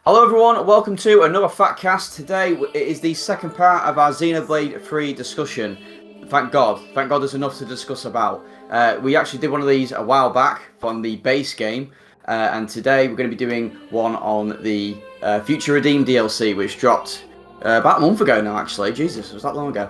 Hello everyone, welcome to another PHATcast. Today it is the second part of our Xenoblade 3 discussion. Thank God there's enough to discuss about. We actually did one of these a while back on the base game, and today we're going to be doing one on the Future Redeemed DLC, which dropped about a month ago now actually. Jesus, it was that long ago.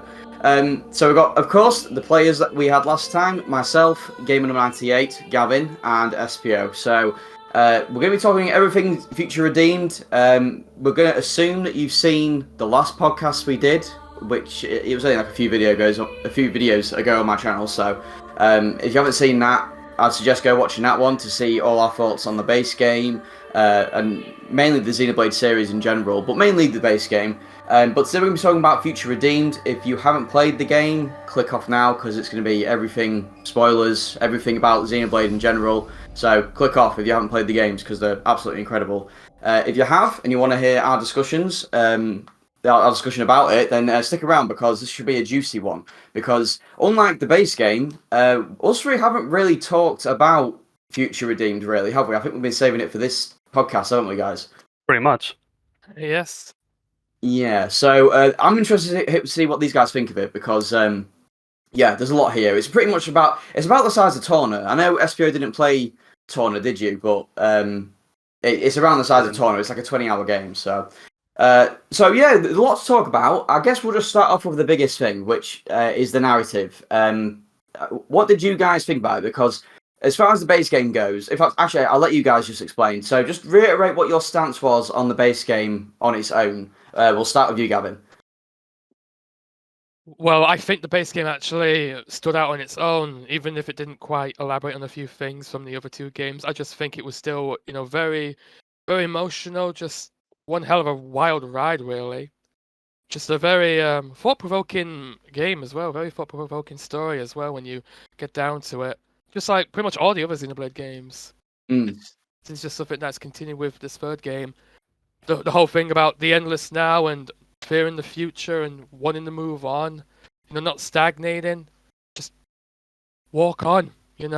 So we've got, of course, the players that we had last time, myself, Gamer98, Gavin, and SPO. So we're going to be talking everything Future Redeemed. We're going to assume that you've seen the last podcast we did, which it was only like a few videos ago on my channel. So if you haven't seen that, I'd suggest go watching that one to see all our thoughts on the base game and mainly the Xenoblade series in general, but mainly the base game. But today we're going to be talking about Future Redeemed. If you haven't played the game, click off now because it's going to be everything, spoilers, everything about Xenoblade in general. So click off if you haven't played the games because they're absolutely incredible. If you have and you want to hear our discussions, our discussion about it, then stick around because this should be a juicy one. Because unlike the base game, us three haven't really talked about Future Redeemed, really, have we? I think we've been saving it for this podcast, haven't we, guys? Pretty much. Yes. Yeah, so I'm interested to see what these guys think of it because, yeah, there's a lot here. It's pretty much about the size of Torna. I know SPO didn't play Torna, did you? But it's around the size of Torna. It's like a 20-hour game. So yeah, there's a lot to talk about. I guess we'll just start off with the biggest thing, which is the narrative. What did you guys think about it? Because as far as the base game goes, actually, I'll let you guys just explain. So just reiterate what your stance was on the base game on its own. We'll start with you, Gavin. Well, I think the base game actually stood out on its own, even if it didn't quite elaborate on a few things from the other two games. I just think it was still, very, very emotional. Just one hell of a wild ride, really. Just a very thought-provoking game as well. Very thought-provoking story as well when you get down to it. Just like pretty much all the other Xenoblade games. This is just something that's continued with this third game. The whole thing about the endless now and fearing the future and wanting to move on, not stagnating, just walk on, Keep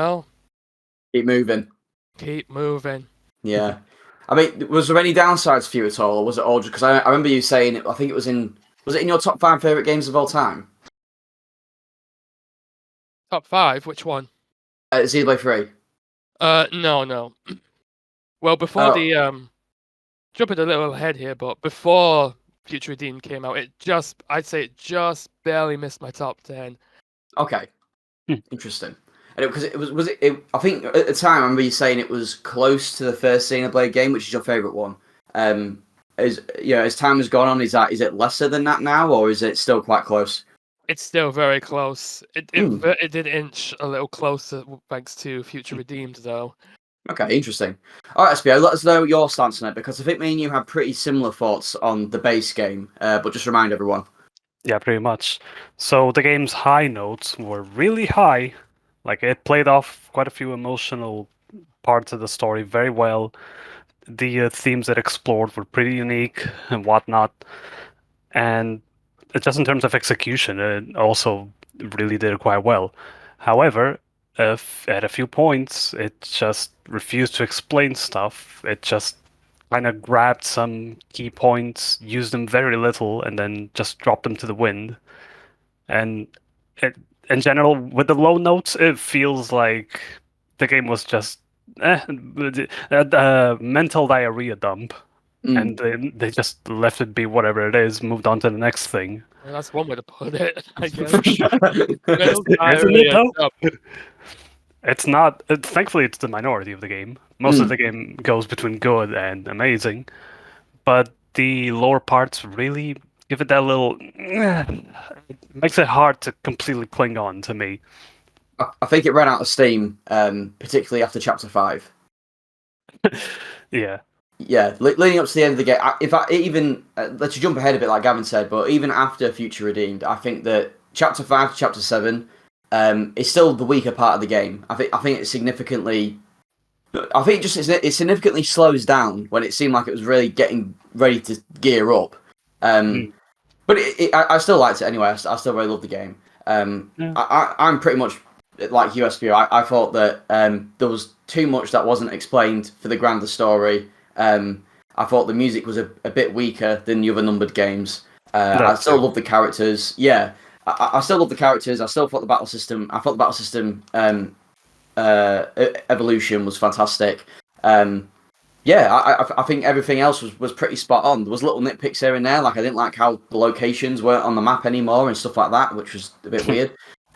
moving. keep moving. Yeah. I mean, was there any downsides for you at all, or was it all just because I remember you saying I think was it in your top 5 favorite games of all time? Top 5, which one? Xenoblade 3. No. Well, before jumping a little ahead here, but before Future Redeemed came out, I'd say it just barely missed my top 10. Okay. Interesting. And because I think at the time I remember you saying it was close to the first Xenoblade game, which is your favorite one. As time has gone on, is it lesser than that now, or is it still quite close? It's still very close. It did inch a little closer thanks to Future Redeemed, though. Okay, interesting. All right, SPO, let us know your stance on it, because I think me and you have pretty similar thoughts on the base game, but just remind everyone. Yeah, pretty much. So the game's high notes were really high. Like, it played off quite a few emotional parts of the story very well. The themes it explored were pretty unique and whatnot. And just in terms of execution, it also really did quite well. However, at a few points, it just refused to explain stuff. It just kind of grabbed some key points, used them very little, and then just dropped them to the wind. And in general, with the low notes, it feels like the game was just a mental diarrhea dump. And they just left it be whatever it is, moved on to the next thing. Well, that's one way to put it, I guess. Isn't it though? It's not. Thankfully, it's the minority of the game. Most of the game goes between good and amazing, but the lower parts really give it that little. It makes it hard to completely cling on to me. I think it ran out of steam, particularly after Chapter 5. Yeah. Yeah, leading up to the end of the game, let's jump ahead a bit, like Gavin said, but even after Future Redeemed, I think that Chapter 5 to Chapter 7 is still the weaker part of the game. I think it significantly slows down when it seemed like it was really getting ready to gear up. But I still liked it anyway. I still really loved the game. I'm pretty much like USPO. I thought that there was too much that wasn't explained for the grander story. I thought the music was a bit weaker than the other numbered games. I That still too. love the characters. Yeah, I still love the characters. I still thought the battle system. I thought the battle system evolution was fantastic. Yeah, I think everything else was pretty spot on. There was little nitpicks here and there, like I didn't like how the locations weren't on the map anymore and stuff like that, which was a bit weird.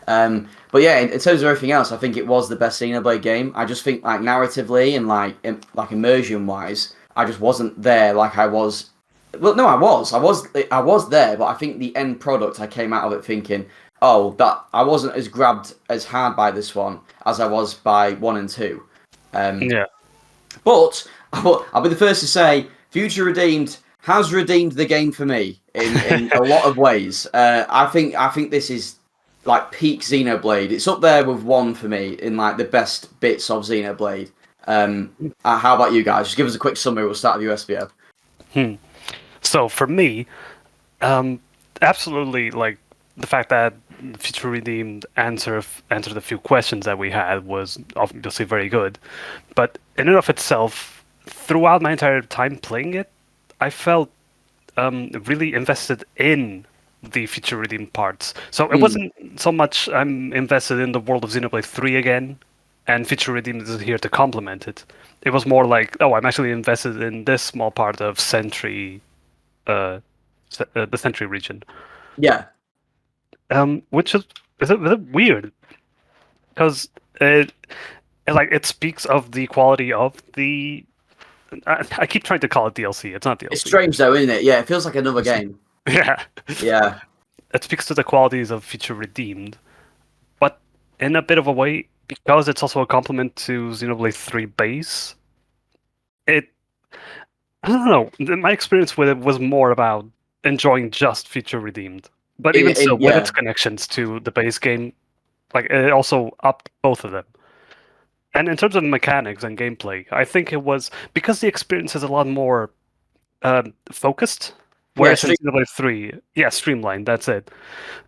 But yeah, in terms of everything else, I think it was the best Xenoblade game. I just think like narratively and like immersion wise, I just wasn't there like I was. Well, no, I was there, but I think the end product, I came out of it thinking, oh, that I wasn't as grabbed as hard by this one as I was by 1 and 2. Yeah. But I'll be the first to say, Future Redeemed has redeemed the game for me in a lot of ways. I think this is like peak Xenoblade. It's up there with 1 for me in like the best bits of Xenoblade. How about you guys? Just give us a quick summary. We'll start with USBO. So for me, absolutely, like the fact that Future Redeemed answered a few questions that we had was obviously very good. But in and of itself, throughout my entire time playing it, I felt really invested in the Future Redeemed parts. So it wasn't so much I'm invested in the world of Xenoblade 3 again, and Future Redeemed is here to complement it. It was more like, oh, I'm actually invested in this small part of Sentry, the Sentry region. Yeah. Which is a bit weird, because it speaks of the quality of the. I keep trying to call it DLC. It's not DLC. It's strange though, isn't it? Yeah, it feels like another game. Yeah. Yeah. It speaks to the qualities of Future Redeemed, but in a bit of a way, because it's also a complement to Xenoblade 3 base. I don't know. My experience with it was more about enjoying just Future Redeemed. But even so, with its connections to the base game, like it also upped both of them. And in terms of mechanics and gameplay, I think it was because the experience is a lot more focused. Whereas in Xenoblade 3, streamlined, that's it.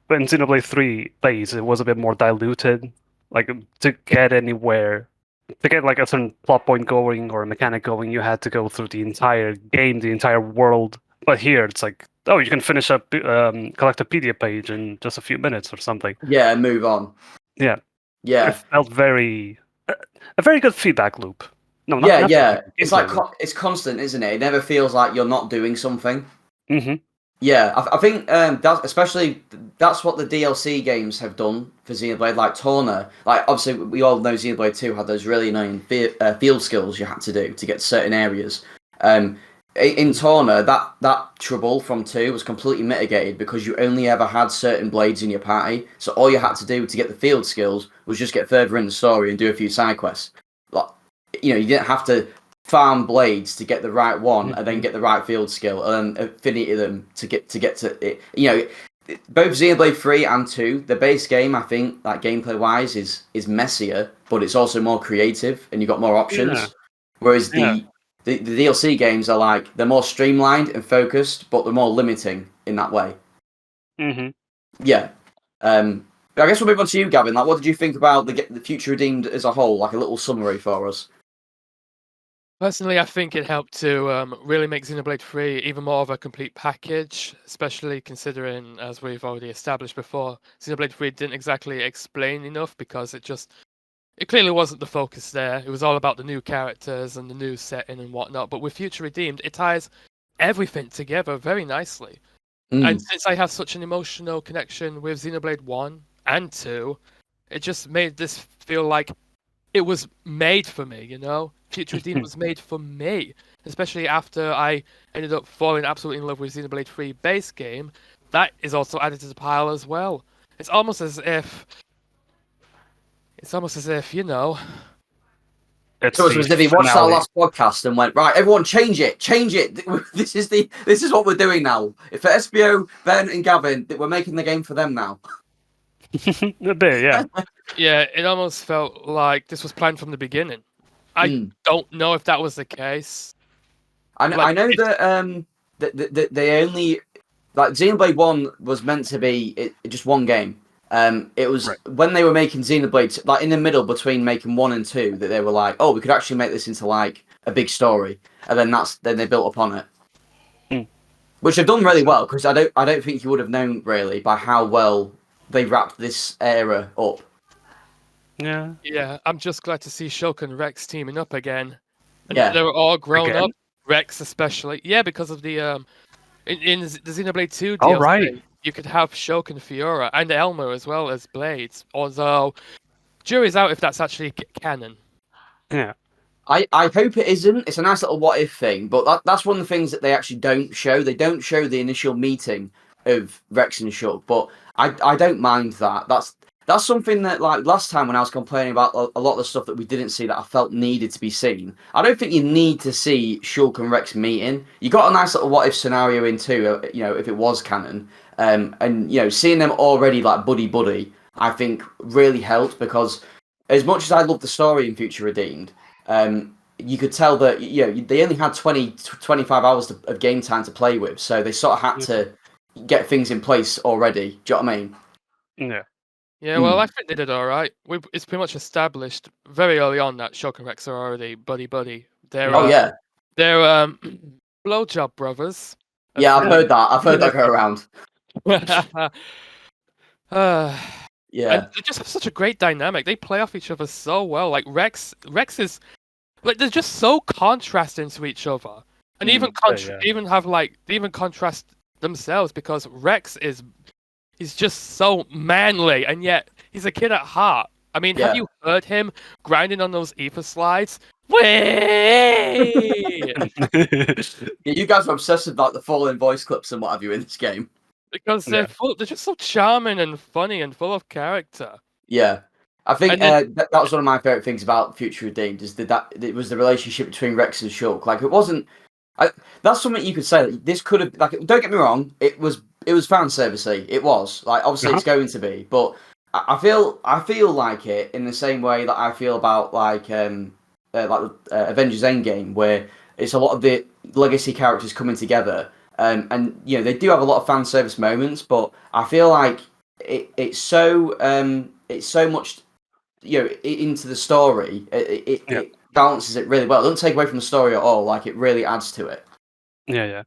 But in Xenoblade 3 base, it was a bit more diluted. Like to get anywhere, to get like a certain plot point going or a mechanic going, you had to go through the entire game, the entire world. But here, it's like, oh, you can finish a Collectopedia page in just a few minutes or something. Yeah, move on. Yeah. Yeah. It felt a very good feedback loop. No, not it's like it's constant, isn't it? It never feels like you're not doing something. Mm-hmm. Yeah, I think that's what the DLC games have done for Xenoblade, like Torna. Like obviously, we all know Xenoblade 2 had those really annoying field skills you had to do to get to certain areas. In Torna, that trouble from 2 was completely mitigated because you only ever had certain blades in your party, so all you had to do to get the field skills was just get further in the story and do a few side quests. Like, you didn't have to farm blades to get the right one and then get the right field skill and then affinity them to get to it. Both Xenoblade 3 and 2, the base game, I think, like gameplay wise, is messier, but it's also more creative and you've got more options. Yeah. Whereas the DLC games are like, they're more streamlined and focused, but they're more limiting in that way. Mm-hmm. Yeah. I guess we'll move on to you, Gavin. Like, what did you think about the Future Redeemed as a whole? Like a little summary for us. Personally, I think it helped to really make Xenoblade 3 even more of a complete package, especially considering, as we've already established before, Xenoblade 3 didn't exactly explain enough because it clearly wasn't the focus there. It was all about the new characters and the new setting and whatnot. But with Future Redeemed, it ties everything together very nicely. And since I have such an emotional connection with Xenoblade 1 and 2, it just made this feel like it was made for me, Future Redeemed was made for me, especially after I ended up falling absolutely in love with Xenoblade 3 base game. That is also added to the pile as well. It's almost as if, It's almost as if he watched our last podcast and went, right, everyone change it. This is what we're doing now. For SBO, Ben and Gavin, we're making the game for them now. A bit, yeah. Yeah, it almost felt like this was planned from the beginning. I don't know if that was the case. I know that they only, like, Xenoblade 1 was meant to be just one game. It was when they were making Xenoblade, like in the middle between making 1 and 2, that they were like, oh, we could actually make this into like a big story. and then they built upon it, which they've done really well. Because I don't think you would have known really by how well they wrapped this era up. Yeah. Yeah, I'm just glad to see Shulk and Rex teaming up again. And Yeah. they were all grown Again? up. Rex especially. Yeah, because of the in the Xenoblade 2 Oh, DLC, right. you could have Shulk and Fiora and Elmer as well as Blades. Although jury's out if that's actually canon. Yeah. I hope it isn't. It's a nice little what if thing, but that's one of the things that they actually don't show. They don't show the initial meeting of Rex and Shulk, but I don't mind that. That's something that, like, last time when I was complaining about a lot of the stuff that we didn't see that I felt needed to be seen. I don't think you need to see Shulk and Rex meeting. You got a nice little what if scenario in too, if it was canon, and seeing them already like buddy, I think really helped because as much as I love the story in Future Redeemed. You could tell that they only had 25 hours of game time to play with, so they sort of had to get things in place already. Do you know what I mean? Yeah. Yeah, well, I think they did all right. It's pretty much established very early on that Shulk and Rex are already buddy. They're Oh yeah, they're blowjob brothers. yeah. I've heard that. I've heard that go around. And Yeah. they just have such a great dynamic. They play off each other so well. Like Rex is like they're just so contrasting to each other, and even even contrast themselves because Rex he's just so manly, and yet he's a kid at heart. I mean, have you heard him grinding on those ether slides? Way! Yeah, you guys are obsessed with like the falling voice clips and what have you in this game. Because they're just so charming and funny and full of character. Yeah. I think And that was one of my favorite things about Future Redeemed is that it was the relationship between Rex and Shulk. Like it wasn't. That's something you could say. Like, this could have. Like, don't get me wrong. It was fan servicey. It was like obviously it's going to be, but I feel like it in the same way that I feel about like Avengers Endgame, where it's a lot of the legacy characters coming together. And they do have a lot of fan service moments, but I feel like it's so much into the story. It balances it really well. It doesn't take away from the story at all. Like it really adds to it. Yeah.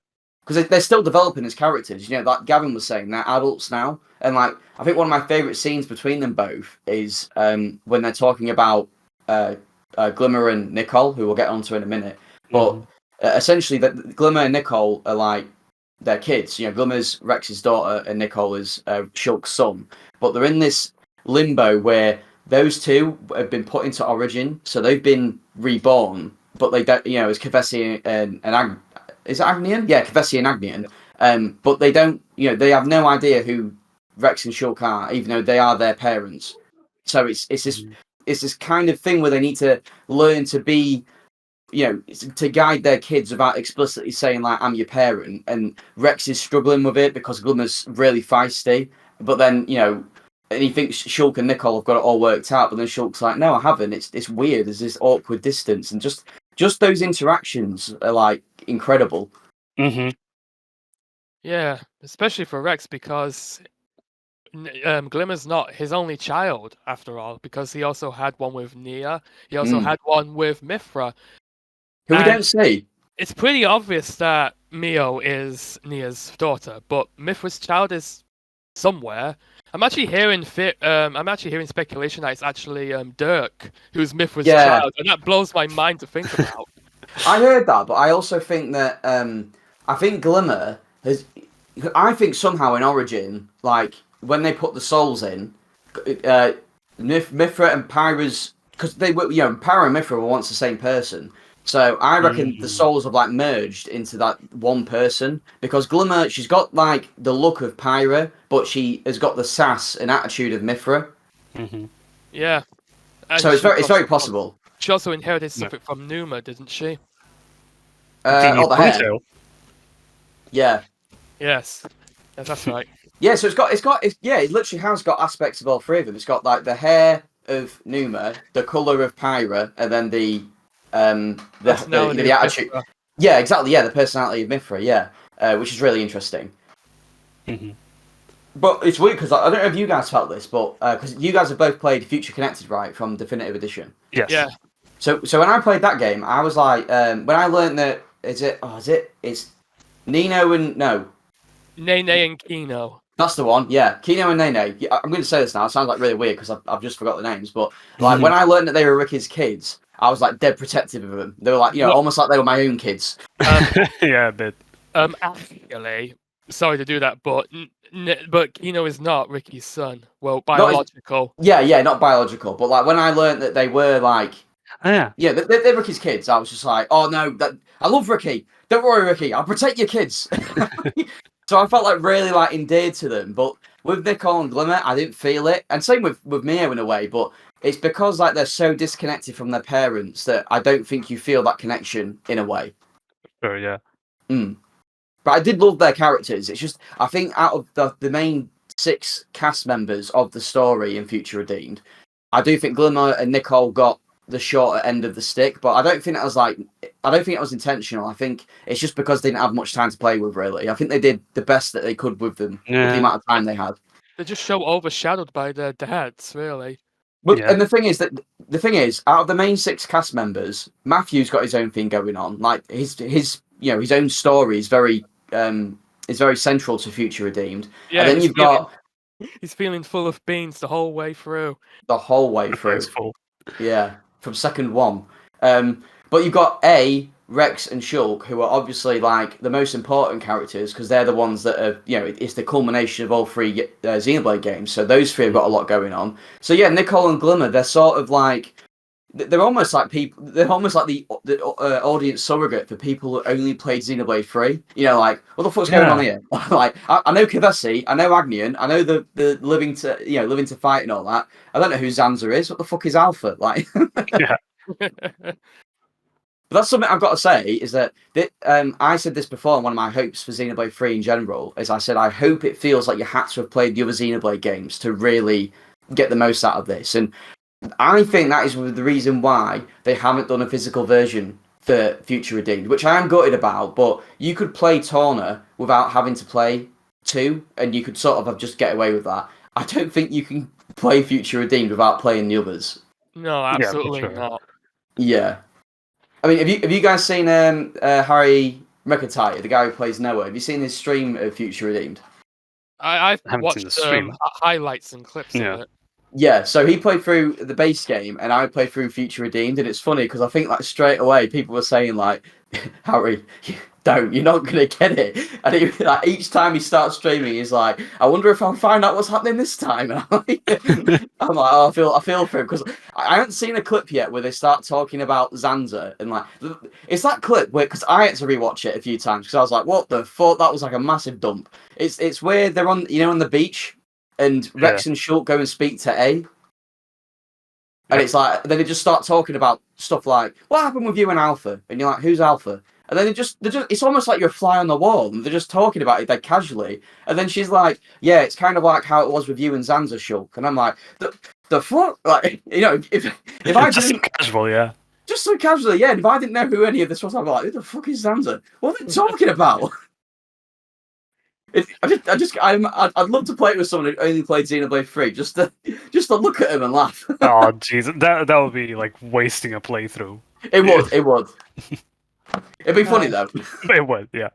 Because they're still developing as characters. Like Gavin was saying, they're adults now, and like I think one of my favorite scenes between them both is when they're talking about Glimmer and Nicole, who we'll get onto in a minute. But essentially, that Glimmer and Nicole are like their kids. Glimmer's Rex's daughter and Nicole is Shulk's son. But they're in this limbo where those two have been put into Origin, so they've been reborn. But they don't, it's Kavesi and is it Agnian? Yeah, Kavesi and Agnian. But they don't, they have no idea who Rex and Shulk are, even though they are their parents. So it's this kind of thing where they need to learn to be, to guide their kids without explicitly saying like I'm your parent. And Rex is struggling with it because Glimmer's really feisty. But then and he thinks Shulk and Nicole have got it all worked out. But then Shulk's like, no, I haven't. It's weird. There's this awkward distance, and just those interactions are like incredible. Yeah, especially for Rex because Glimmer's not his only child after all, because he also had one with Nia. He also had one with Mithra. Who we don't see. It's pretty obvious that Mio is Nia's daughter, but Mithra's child is somewhere. I'm actually hearing speculation that it's actually Dirk who's Mithra's child, and that blows my mind to think about. I heard that, but I also think that I think Glimmer has. I think somehow in Origin, like when they put the souls in, Mithra and Pyra's, because they were, Pyra and Mithra were once the same person. So I reckon the souls have like merged into that one person, because Glimmer, she's got like the look of Pyra, but she has got the sass and attitude of Mithra. Yeah. And so it's very possible. She also inherited something from Numa, didn't she? The hair. Yeah. Yes, that's right. Yeah, so it literally has got aspects of all three of them. It's got like the hair of Numa, the colour of Pyra, and then the attitude. Yeah, exactly. Yeah, the personality of Mithra. Yeah, which is really interesting. But it's weird because I don't know if you guys felt this, but because you guys have both played Future Connected, right, from Definitive Edition. Yes. Yeah. So when I played that game, I was like, when I learned that it's Nino and no, Nene and Kino. that's the one. Yeah, Kino and Nene. Yeah, I'm going to say this now. It sounds like really weird because I've just forgot the names. But like when I learned that they were Ricky's kids, I was like dead protective of them. They were like, almost like they were my own kids. Yeah, a bit. Actually, sorry to do that, but Kino is not Ricky's son. Well, biological. Not biological. But like when I learned that they were like, Oh, yeah. they're Ricky's kids, I was just like, oh no, I love Ricky. Don't worry, Ricky. I'll protect your kids. So I felt like really like endeared to them. But with Nicole and Glimmer, I didn't feel it. And same with Mia in a way. But it's because like they're so disconnected from their parents that I don't think you feel that connection in a way. Sure, yeah. But I did love their characters. It's just I think out of the main 6 cast members of the story in Future Redeemed, I do think Glimmer and Nicole got the shorter end of the stick, but I don't think it was intentional. I think it's just because they didn't have much time to play with, really. I think they did the best that they could with them, with the amount of time they had. They're just so overshadowed by their dads, really. But, and the thing is, out of the main 6 cast members, Matthew's got his own thing going on. Like his own story is very central to Future Redeemed. Yeah, and then he's feeling full of beans the whole way through. The whole way through. Full. Yeah, from second one. But you've got Rex and Shulk, who are obviously like the most important characters because they're the ones that are, it's the culmination of all 3 Xenoblade games. So those 3 have got a lot going on. So yeah, Nicole and Glimmer, they're sort of like, they're almost like people. They're almost like the audience surrogate for people who only played Xenoblade 3. Like what the fuck's going on here? Like I know Kavesi, I know Agnion, I know the living to fight and all that. I don't know who Zanza is. What the fuck is Alpha? Like, Yeah. But that's something I've got to say is that I said this before. And one of my hopes for Xenoblade 3 in general is I said I hope it feels like you had to have played the other Xenoblade games to really get the most out of this. And I think that is the reason why they haven't done a physical version for Future Redeemed, which I am gutted about. But you could play Torna without having to play 2, and you could sort of just get away with that. I don't think you can play Future Redeemed without playing the others. No, absolutely not. Yeah. I mean, have you guys seen Harry McIntyre, the guy who plays Noah? Have you seen his stream of Future Redeemed? I've haven't seen the watched stream. highlights and clips of it. Yeah, so he played through the base game, and I played through Future Redeemed, and it's funny because I think like straight away people were saying like, Harry, you're not gonna get it. And he, like each time he starts streaming, he's like, I wonder if I'll find out what's happening this time. And I'm like, oh, I feel for him because I haven't seen a clip yet where they start talking about Zanza and like it's that clip where because I had to rewatch it a few times because I was like, what the fuck? That was like a massive dump. It's where they're on on the beach. And Rex and Shulk go and speak to A. And it's like, then they just start talking about stuff like, what happened with you and Alpha? And you're like, who's Alpha? And then it's almost like you're a fly on the wall. And they're just talking about it, casually. And then she's like, yeah, it's kind of like how it was with you and Zanza, Shulk. And I'm like, the fuck? Like, if I just didn't... so casual, yeah. Just so casually, yeah. And if I didn't know who any of this was, I'd be like, who the fuck is Zanza? What are they talking about? I'd love to play it with someone who only played Xenoblade 3, just to look at him and laugh. Oh, jeez, that would be like wasting a playthrough. It would. It'd be funny though. It would, yeah.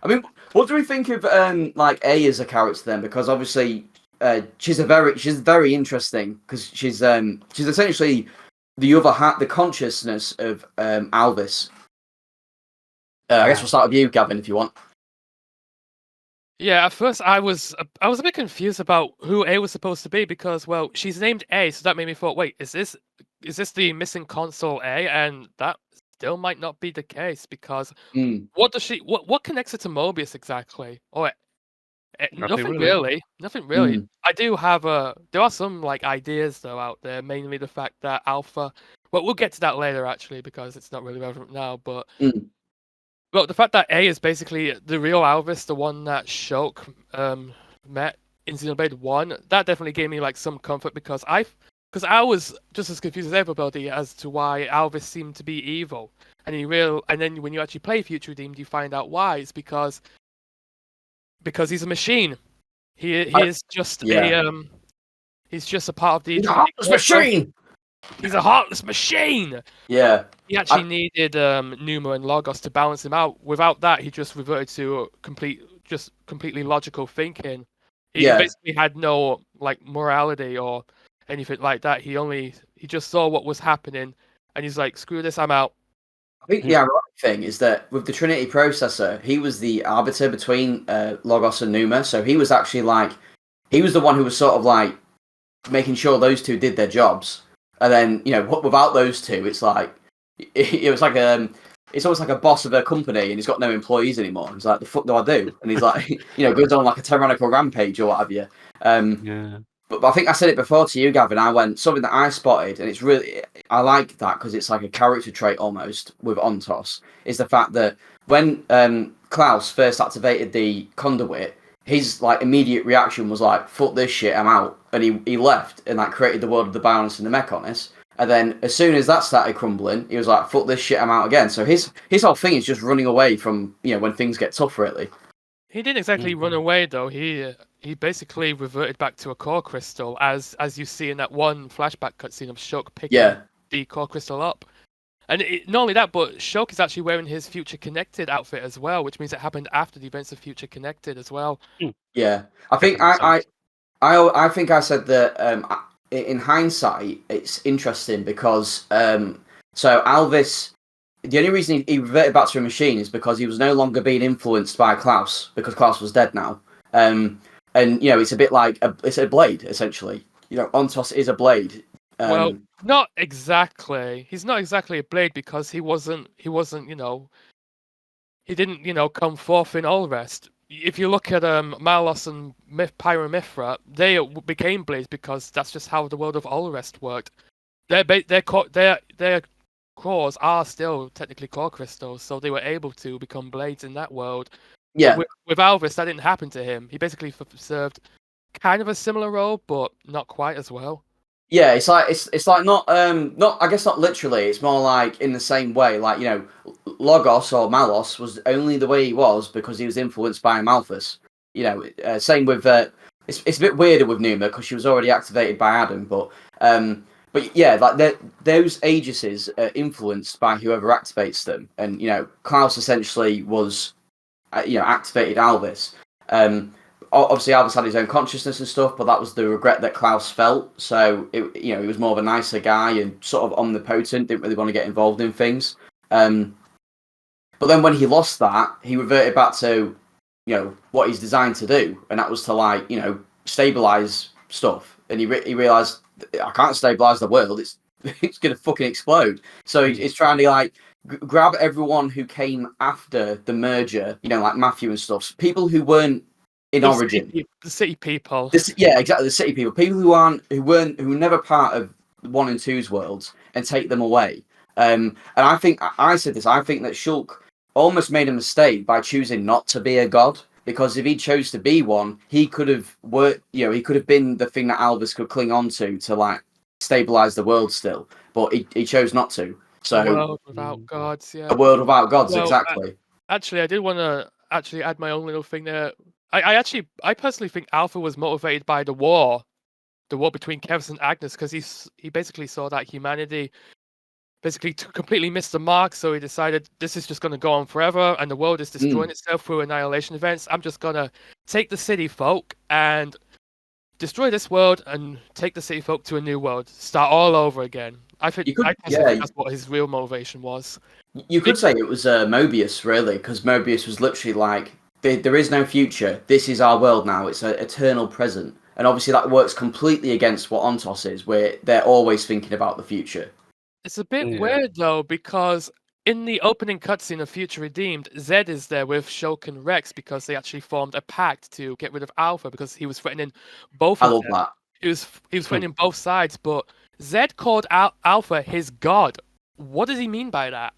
I mean, what do we think of like A as a character then? Because obviously, she's very interesting because she's essentially the consciousness of Alvis. I guess we'll start with you, Gavin, if you want. Yeah, at first I was a bit confused about who A was supposed to be because, well, she's named A, so that made me thought, wait, is this the missing console A? And that still might not be the case because what connects her to Mobius exactly? Or nothing really. I do have there are some like ideas though out there, mainly the fact that Alpha. Well, we'll get to that later actually because it's not really relevant now, but. Well, the fact that A is basically the real Alvis, the one that Shulk met in Xenoblade 1, that definitely gave me like some comfort because I was just as confused as everybody as to why Alvis seemed to be evil. And then when you actually play Future Redeemed, you find out why. It's because he's a machine. He is just he's just a part of the Alpha's machine. He's a heartless machine. Yeah. He actually needed Numa and Logos to balance him out. Without that, he just reverted to completely logical thinking. He Yeah. basically had no like morality or anything like that. He just saw what was happening, and he's like, "Screw this, I'm out." I think the ironic thing is that with the Trinity processor, he was the arbiter between Logos and Numa. So he was actually like, he was the one who was sort of like making sure those two did their jobs. And then, without those two, it's like, it was like it's almost like a boss of a company and he's got no employees anymore. He's like, the fuck do I do? And he's like, goes on like a tyrannical rampage or what have you. Yeah. But I think I said it before to you, Gavin. I went something that I spotted, and it's really I like that because it's like a character trait almost with Ontos. Is the fact that when Klaus first activated the conduit, his like immediate reaction was like "fuck this shit, I'm out," and he left and like created the world of the Bionis and the Mechonis. And then as soon as that started crumbling, he was like "fuck this shit, I'm out again." So his whole thing is just running away from when things get tough, really. He didn't exactly run away though. He basically reverted back to a core crystal, as you see in that one flashback cutscene of Shulk picking the core crystal up. And not only that, but Shulk is actually wearing his Future Connected outfit as well, which means it happened after the events of Future Connected as well. Yeah, I think I think I said that in hindsight, it's interesting because so Alvis, the only reason he reverted back to a machine is because he was no longer being influenced by Klaus because Klaus was dead now. And it's a bit like it's a blade essentially. Ontos is a blade. Well, not exactly. He's not exactly a blade because he wasn't. He didn't come forth in Allrest. If you look at Malos and Pyramithra, they became blades because that's just how the world of Allrest worked. Their cores are still technically core crystals, so they were able to become blades in that world. Yeah. But with Alvis, that didn't happen to him. He basically served kind of a similar role, but not quite as well. Yeah, it's like not I guess not literally. It's more like in the same way. Like Logos or Malos was only the way he was because he was influenced by Malthus. Same with it's a bit weirder with Numa because she was already activated by Adam, but yeah, like those Aegises are influenced by whoever activates them, and Klaus essentially was activated Alvis. Obviously, Alvis had his own consciousness and stuff, but that was the regret that Klaus felt. So, he was more of a nicer guy and sort of omnipotent, didn't really want to get involved in things. But then when he lost that, he reverted back to, what he's designed to do. And that was to, stabilize stuff. And he realized, I can't stabilize the world. It's going to fucking explode. So he's trying to, grab everyone who came after the merger, like Matthew and stuff. So people who weren't in Origin, the city people. Yeah, exactly. The city people, people who were never part of 1 and 2's worlds, and take them away. And I think I said this. I think that Shulk almost made a mistake by choosing not to be a god, because if he chose to be one, he could have worked. He could have been the thing that Alvis could cling on to stabilize the world still. But he chose not to. So a world without gods, yeah. A world without gods, exactly. Actually, I did want to add my own little thing there. I personally think Alpha was motivated by the war between Kevs and Agnes, because he basically saw that humanity basically completely missed the mark, so he decided this is just going to go on forever, and the world is destroying itself through annihilation events. I'm just going to take the city folk and destroy this world and take the city folk to a new world, start all over again. I think that's what his real motivation was. You could say it was Mobius, really, because Mobius was literally like, there is no future. This is our world now. It's an eternal present. And obviously that works completely against what Ontos is, where they're always thinking about the future. It's a bit weird, though, because in the opening cutscene of Future Redeemed, Zed is there with Shulk and Rex because they actually formed a pact to get rid of Alpha because he was threatening both of them. I love that. He was threatening both sides, but Zed called Alpha his god. What does he mean by that?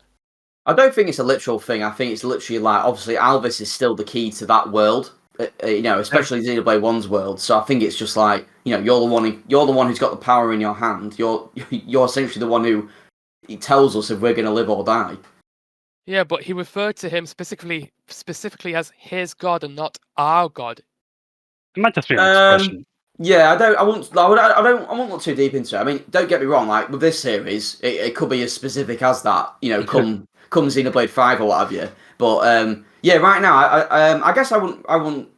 I don't think it's a literal thing. I think it's literally like, obviously, Alvis is still the key to that world, especially Xenoblade 1's world. So I think it's just like, you're the one who's got the power in your hand. You're essentially the one who he tells us if we're going to live or die. Yeah, but he referred to him specifically as his god and not our god. It might just be an expression. Yeah, I won't look too deep into it. I mean, don't get me wrong. Like with this series, it could be as specific as that. You know, come Xenoblade 5 or what have you. But yeah, right now, I guess I wouldn't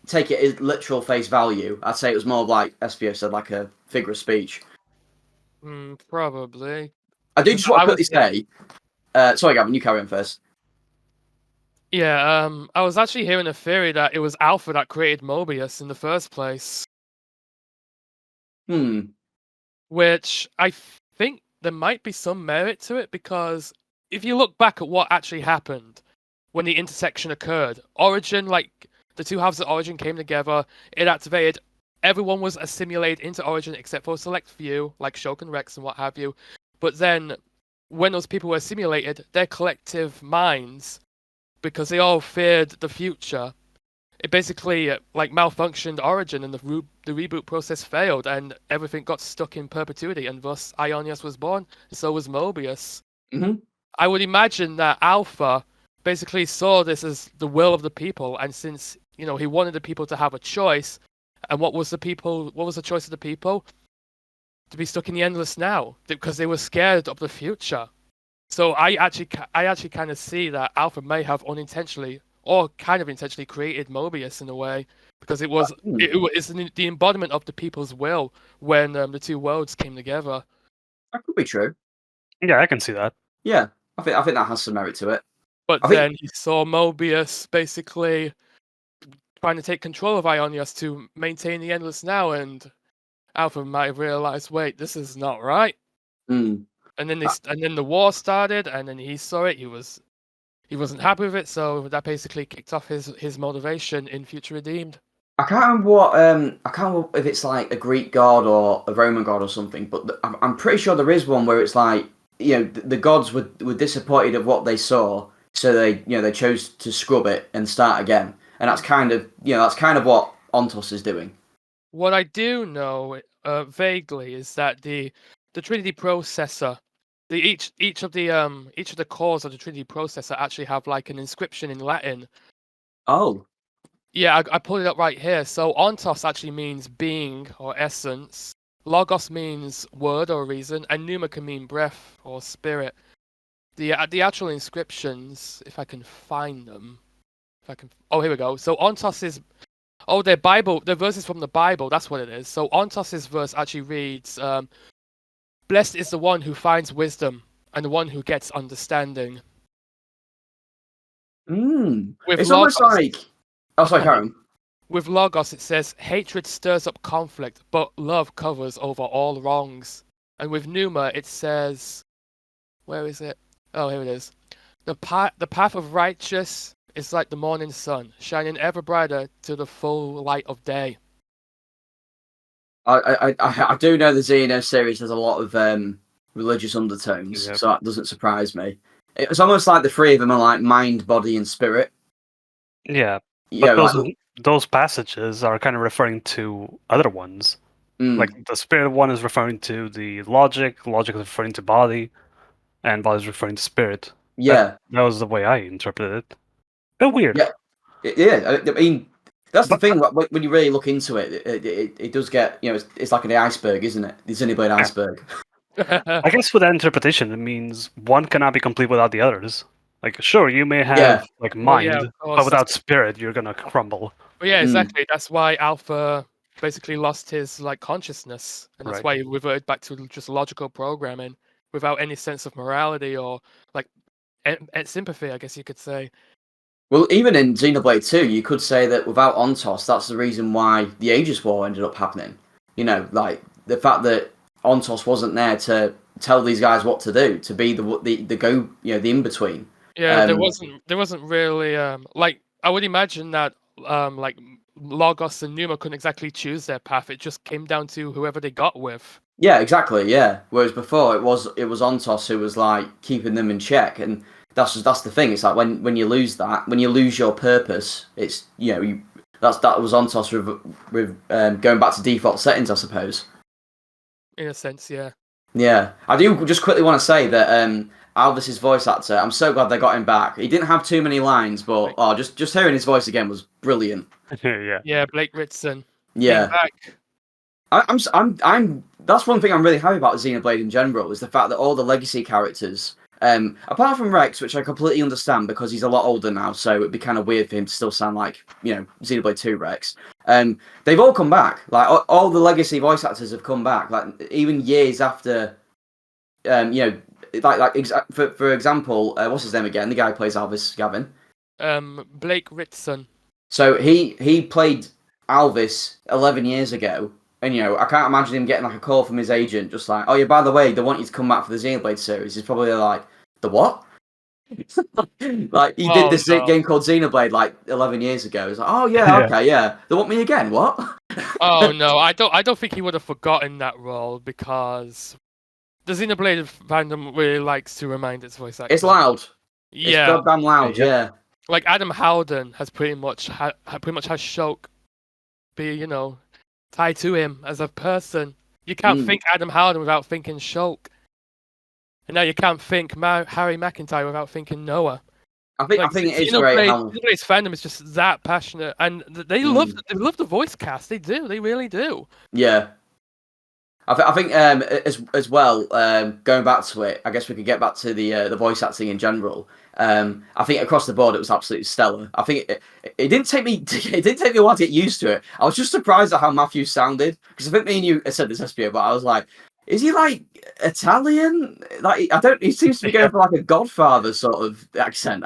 take it as literal face value. I'd say it was more of like SPO said, like a figure of speech. Probably. I do just want I to was quickly say. Sorry, Gavin, you carry on first. Yeah, I was actually hearing a theory that it was Alpha that created Mobius in the first place, Hmm. which I think there might be some merit to it because if you look back at what actually happened when the intersection occurred, Origin, like the two halves of Origin came together, it activated, everyone was assimilated into Origin except for a select few, like Shulk and Rex and what have you. But then when those people were assimilated, their collective minds, because they all feared the future, it basically like malfunctioned Origin, and the reboot process failed, and everything got stuck in perpetuity, and thus Ionius was born, and so was Mobius. Mm-hmm. I would imagine that Alpha basically saw this as the will of the people, and since he wanted the people to have a choice, and what was the choice of the people? To be stuck in the endless now, because they were scared of the future. So I actually kind of see that Alpha may have unintentionally or kind of intentionally created Mobius in a way, because it's the embodiment of the people's will when the two worlds came together. That could be true. Yeah, I can see that. Yeah, I think that has some merit to it. But I think- then he saw Mobius basically trying to take control of Ionius to maintain the endless now, and Alpha might have realized, wait, this is not right. Mm. And then the war started, and then he saw it. He wasn't happy with it, so that basically kicked off his motivation in Future Redeemed. I can't remember what I can't remember if it's like a Greek god or a Roman god or something, but I'm pretty sure there is one where it's like the gods were disappointed of what they saw, so they chose to scrub it and start again, and that's kind of what Ontos is doing. What I do know vaguely is that the Trinity processor, each of the cores of the Trinity processor actually have like an inscription in Latin. Oh. Yeah, I pulled it up right here. So Ontos actually means being or essence. Logos means word or reason, and Pneuma can mean breath or spirit. The actual inscriptions, if I can find them, Oh, here we go. So Ontos is their Bible, their verses from the Bible. That's what it is. So Ontos's verse actually reads, "Blessed is the one who finds wisdom and the one who gets understanding." With It's Logos, almost like. Oh, sorry, Karen. With Logos, it says, "Hatred stirs up conflict, but love covers over all wrongs." And with Pneuma, it says, where is it? Oh, here it is. The path of righteous is like the morning sun, shining ever brighter to the full light of day. I do know the Xeno series has a lot of religious undertones, Yep. so that doesn't surprise me. It's almost like the three of them are like mind, body, and spirit. Yeah, Yeah, but like, those passages are kind of referring to other ones. mm, Like the spirit one is referring to the logic is referring to body, and body is referring to spirit. yeah, That was the way I interpreted it. Bit weird. yeah, yeah. I mean, that's the But- thing. When you really look into it, it does get it's like an iceberg, isn't it? The Xenoblade iceberg. I guess with that interpretation, it means one cannot be complete without the others. Like, sure, you may have Yeah. like Well, mind, yeah, of course, but without spirit, you're gonna crumble. Well, yeah, Mm. exactly. That's why Alpha basically lost his like consciousness, and that's Right. why he reverted back to just logical programming without any sense of morality or like sympathy, I guess you could say. Well, even in Xenoblade 2, you could say that without Ontos, that's the reason why the Aegis War ended up happening. Like the fact that Ontos wasn't there to tell these guys what to do, to be the go, the in between. Yeah, there wasn't really like I would imagine that like Logos and Pneuma couldn't exactly choose their path. It just came down to whoever they got with. Yeah, exactly. Yeah. Whereas before, it was Ontos who was like keeping them in check, and that's the thing. It's like when you lose that, when you lose your purpose, it's that was Ontos with going back to default settings, I suppose. In a sense, yeah. Yeah, I do just quickly want to say that Alvis's voice actor, I'm so glad they got him back. He didn't have too many lines, but just hearing his voice again was brilliant. Yeah. Yeah, Blake Ritson. Yeah, Being back. I'm. That's one thing I'm really happy about Xenoblade in general is the fact that all the legacy characters, apart from Rex, which I completely understand because he's a lot older now, so it'd be kind of weird for him to still sound like Xenoblade 2 Rex. They've all come back. Like all the legacy voice actors have come back. Like even years after, for example, what's his name again? The guy who plays Alvis, Gavin. Blake Ritson. So he played Alvis 11 years ago, and I can't imagine him getting like a call from his agent, just like, oh yeah, by the way, they want you to come back for the Xenoblade series. He's probably like, the what? Like he did this game called Xenoblade like 11 years ago. He's like, oh yeah, okay, yeah. They want me again? What? Oh no, I don't think he would have forgotten that role because the Xenoblade fandom really likes to remind its voice actors. It's loud. Yeah, it's goddamn loud. Yeah. Like Adam Howden has pretty much has Shulk be tied to him as a person. You can't think Adam Howden without thinking Shulk, and now you can't think Harry McIntyre without thinking Noah. I think it is great how Xenoblade's fandom is just that passionate, and they love the voice cast. They do, they really do. Yeah. I think as well, going back to it, I guess we could get back to the voice acting in general. I think across the board it was absolutely stellar. I think it didn't take me a while to get used to it. I was just surprised at how Matthew sounded because I think me and you said this SPO, but I was like, is he like Italian? Like he seems to be going for like a Godfather sort of accent.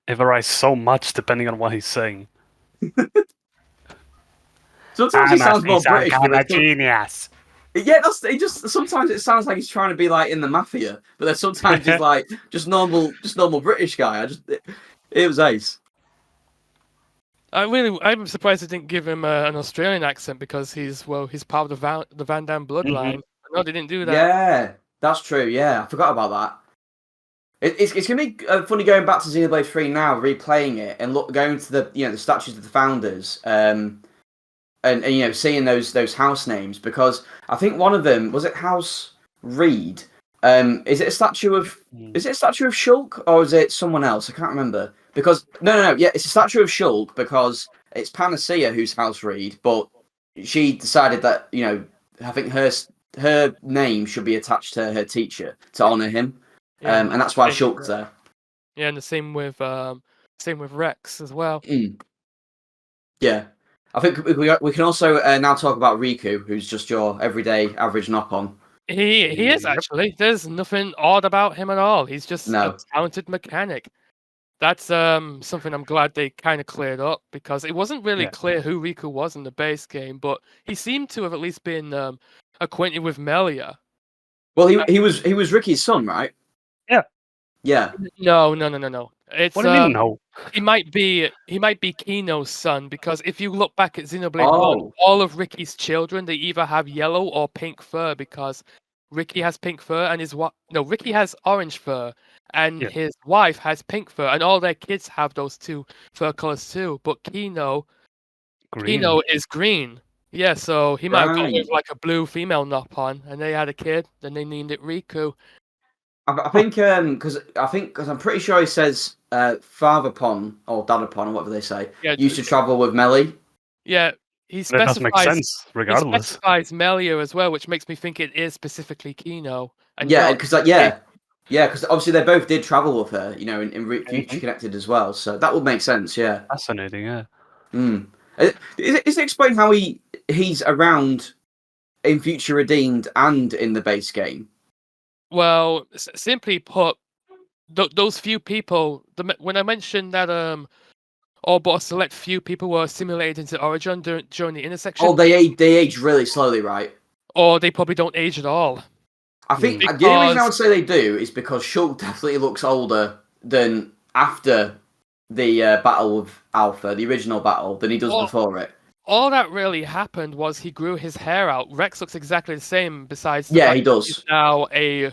It varies so much depending on what he's saying. Sometimes he sounds more British. I'm a genius. Yeah, sometimes it sounds like he's trying to be like in the mafia, but then sometimes he's like just normal British guy. It was ace. I'm surprised they didn't give him an Australian accent because he's part of the Van Damme bloodline. No, they didn't do that. Yeah, that's true. Yeah, I forgot about that. It's gonna be funny going back to Xenoblade 3 now, replaying it and going to the statues of the founders, and seeing those house names, because I think one of them was it House Reed. Is it a statue of Shulk or is it someone else? I can't remember. Because no, yeah, it's a statue of Shulk because it's Panacea who's House Reed, but she decided that I think her name should be attached to her teacher to honor him. Yeah, and that's why Shulk's there. Yeah, and the same with Rex as well. Yeah, I think we can also now talk about Riku, who's just your everyday average knock-on. He is actually. There's nothing odd about him at all. He's just a talented mechanic. That's something I'm glad they kind of cleared up because it wasn't really clear who Riku was in the base game, but he seemed to have at least been acquainted with Melia. Well, he was Ricky's son, right? Yeah. No. It's what do you mean no? He might be Kino's son because if you look back at Xenoblade 1, all of Ricky's children, they either have yellow or pink fur because Ricky has pink fur and Ricky has orange fur and his wife has pink fur and all their kids have those two fur colors too. But Kino is green. Yeah, so he might have gone with like a blue female knock-on and they had a kid, then they named it Riku. I think because I'm pretty sure he says father-pon or dad-upon or whatever they say used to travel with Melly. Yeah, that doesn't make sense regardless. He specifies Melia as well, which makes me think it is specifically Kino. And because obviously they both did travel with her, in Future Connected as well. So that would make sense. Yeah, fascinating. Yeah. Is it explain how he's around in Future Redeemed and in the base game? Well, simply put, those few people. When I mentioned that all but a select few people were assimilated into Origin during the intersection. Oh, they age really slowly, right? Or they probably don't age at all. I think the only reason I would say they do is because Shulk definitely looks older than after the Battle of Alpha, the original battle, than he does before it. All that really happened was he grew his hair out. Rex looks exactly the same, besides the fact he does. He's now a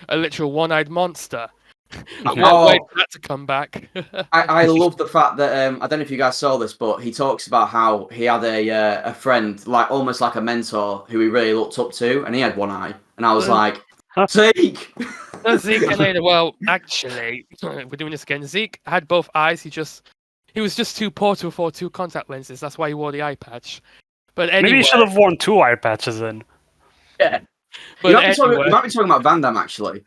literal one-eyed monster. Wait for that to come back. I love the fact that I don't know if you guys saw this, but he talks about how he had a friend, like almost like a mentor, who he really looked up to, and he had one eye, and I was like, Zeke. Well, actually, we're doing this again. Zeke had both eyes. He was just too poor to afford 2 contact lenses. That's why he wore the eye patch. But Maybe anyway, you should have worn 2 eye patches then. Yeah. but You might be anyway, talking about Van Damme actually,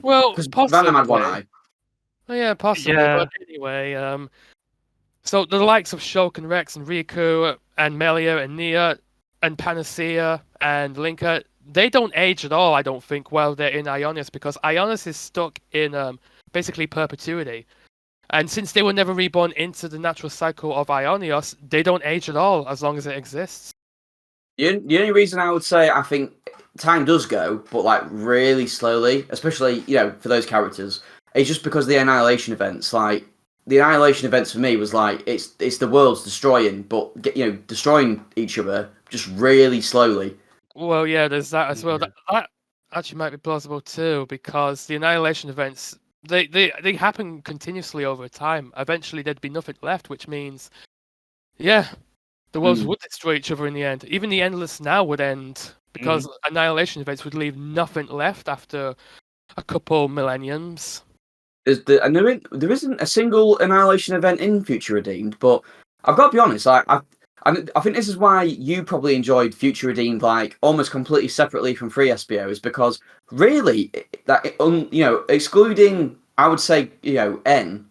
well, because Van Damme had one possibly. eye. Oh, yeah, possibly. Yeah. But anyway, so the likes of Shulk and Rex and Riku and Melia and Nia and Panacea and Linka, they don't age at all, I don't think, while they're in Ionis, because Ionis is stuck in basically perpetuity. And since they were never reborn into the natural cycle of Ionios, they don't age at all as long as it exists. The only reason I would say I think time does go, but like really slowly, especially for those characters, it's just because the annihilation events. Like the annihilation events for me was like it's the world's destroying, but destroying each other just really slowly. Well, yeah, there's that as well. That actually might be plausible too, because the annihilation events they happen continuously over time. Eventually, there'd be nothing left, which means, yeah, the worlds would destroy each other in the end. Even the Endless Now would end because annihilation events would leave nothing left after a couple millenniums. And there isn't a single annihilation event in Future Redeemed, but I've got to be honest. I think this is why you probably enjoyed Future Redeemed like almost completely separately from Free SBO, is because really excluding I would say N.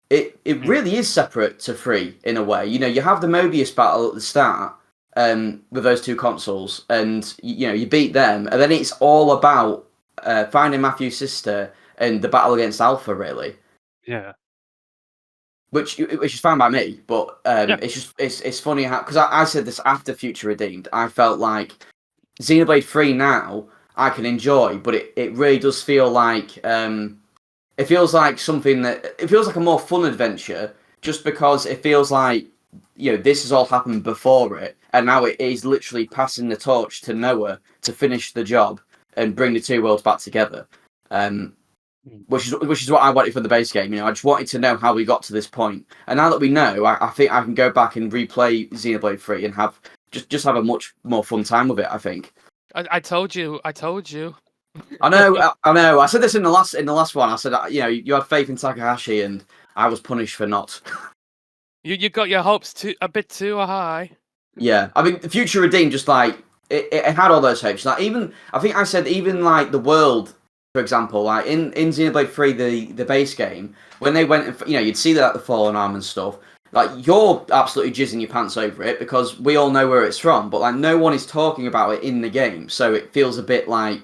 It really is separate to Free in a way. You have the Mobius battle at the start with those two consoles, and you beat them, and then it's all about finding Matthew's sister and the battle against Alpha, really. Yeah. Which is fine by me, but it's funny how, because I said this after Future Redeemed, I felt like Xenoblade 3 now I can enjoy, but it really does feel like it feels like a more fun adventure, just because it feels like this has all happened before it, and now it is literally passing the torch to Noah to finish the job and bring the two worlds back together. Which is what I wanted for the base game. I just wanted to know how we got to this point, and now that we know, I think I can go back and replay Xenoblade 3 and have just have a much more fun time with it. I think. I told you. I know. I said this in the last one. I said you had faith in Takahashi, and I was punished for not. You got your hopes a bit too high. Yeah, I mean, the Future Redeemed just like it had all those hopes. Like I think I said like the world. For example, like in Xenoblade 3, the base game, when they went, you'd see that at the Fallen Arm and stuff. Like you're absolutely jizzing your pants over it because we all know where it's from, but like no one is talking about it in the game, so it feels a bit like,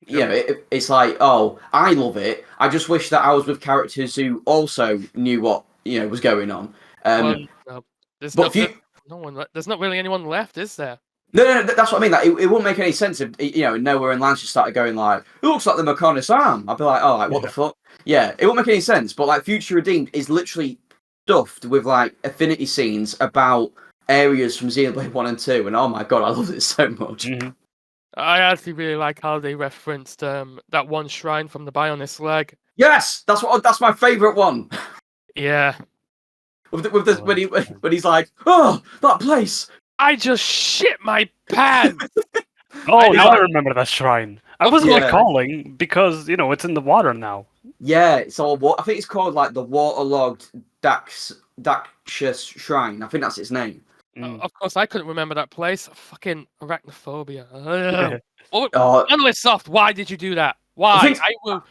it's like, oh, I love it. I just wish that I was with characters who also knew what was going on. Well, no, there's not really anyone left, is there? No, that's what I mean. Like, it wouldn't make any sense if Noah and Lance just started going like, "It looks like the Mechonis arm." I'd be like, "Oh, like what the fuck?" Yeah, it wouldn't make any sense. But like, Future Redeemed is literally stuffed with like affinity scenes about areas from Xenoblade 1 and 2, and oh my god, I love it so much. I actually really like how they referenced that one shrine from the Bionis leg. Yes, that's my favourite one. Yeah. When he's like, "Oh, that place." I just shit my pants. Oh, now I remember that shrine. I wasn't recalling because it's in the water now. Yeah, it's all. I think it's called like the waterlogged Daxus Shrine. I think that's its name. Of course, I couldn't remember that place. Fucking arachnophobia. Soft, why did you do that? Why? I will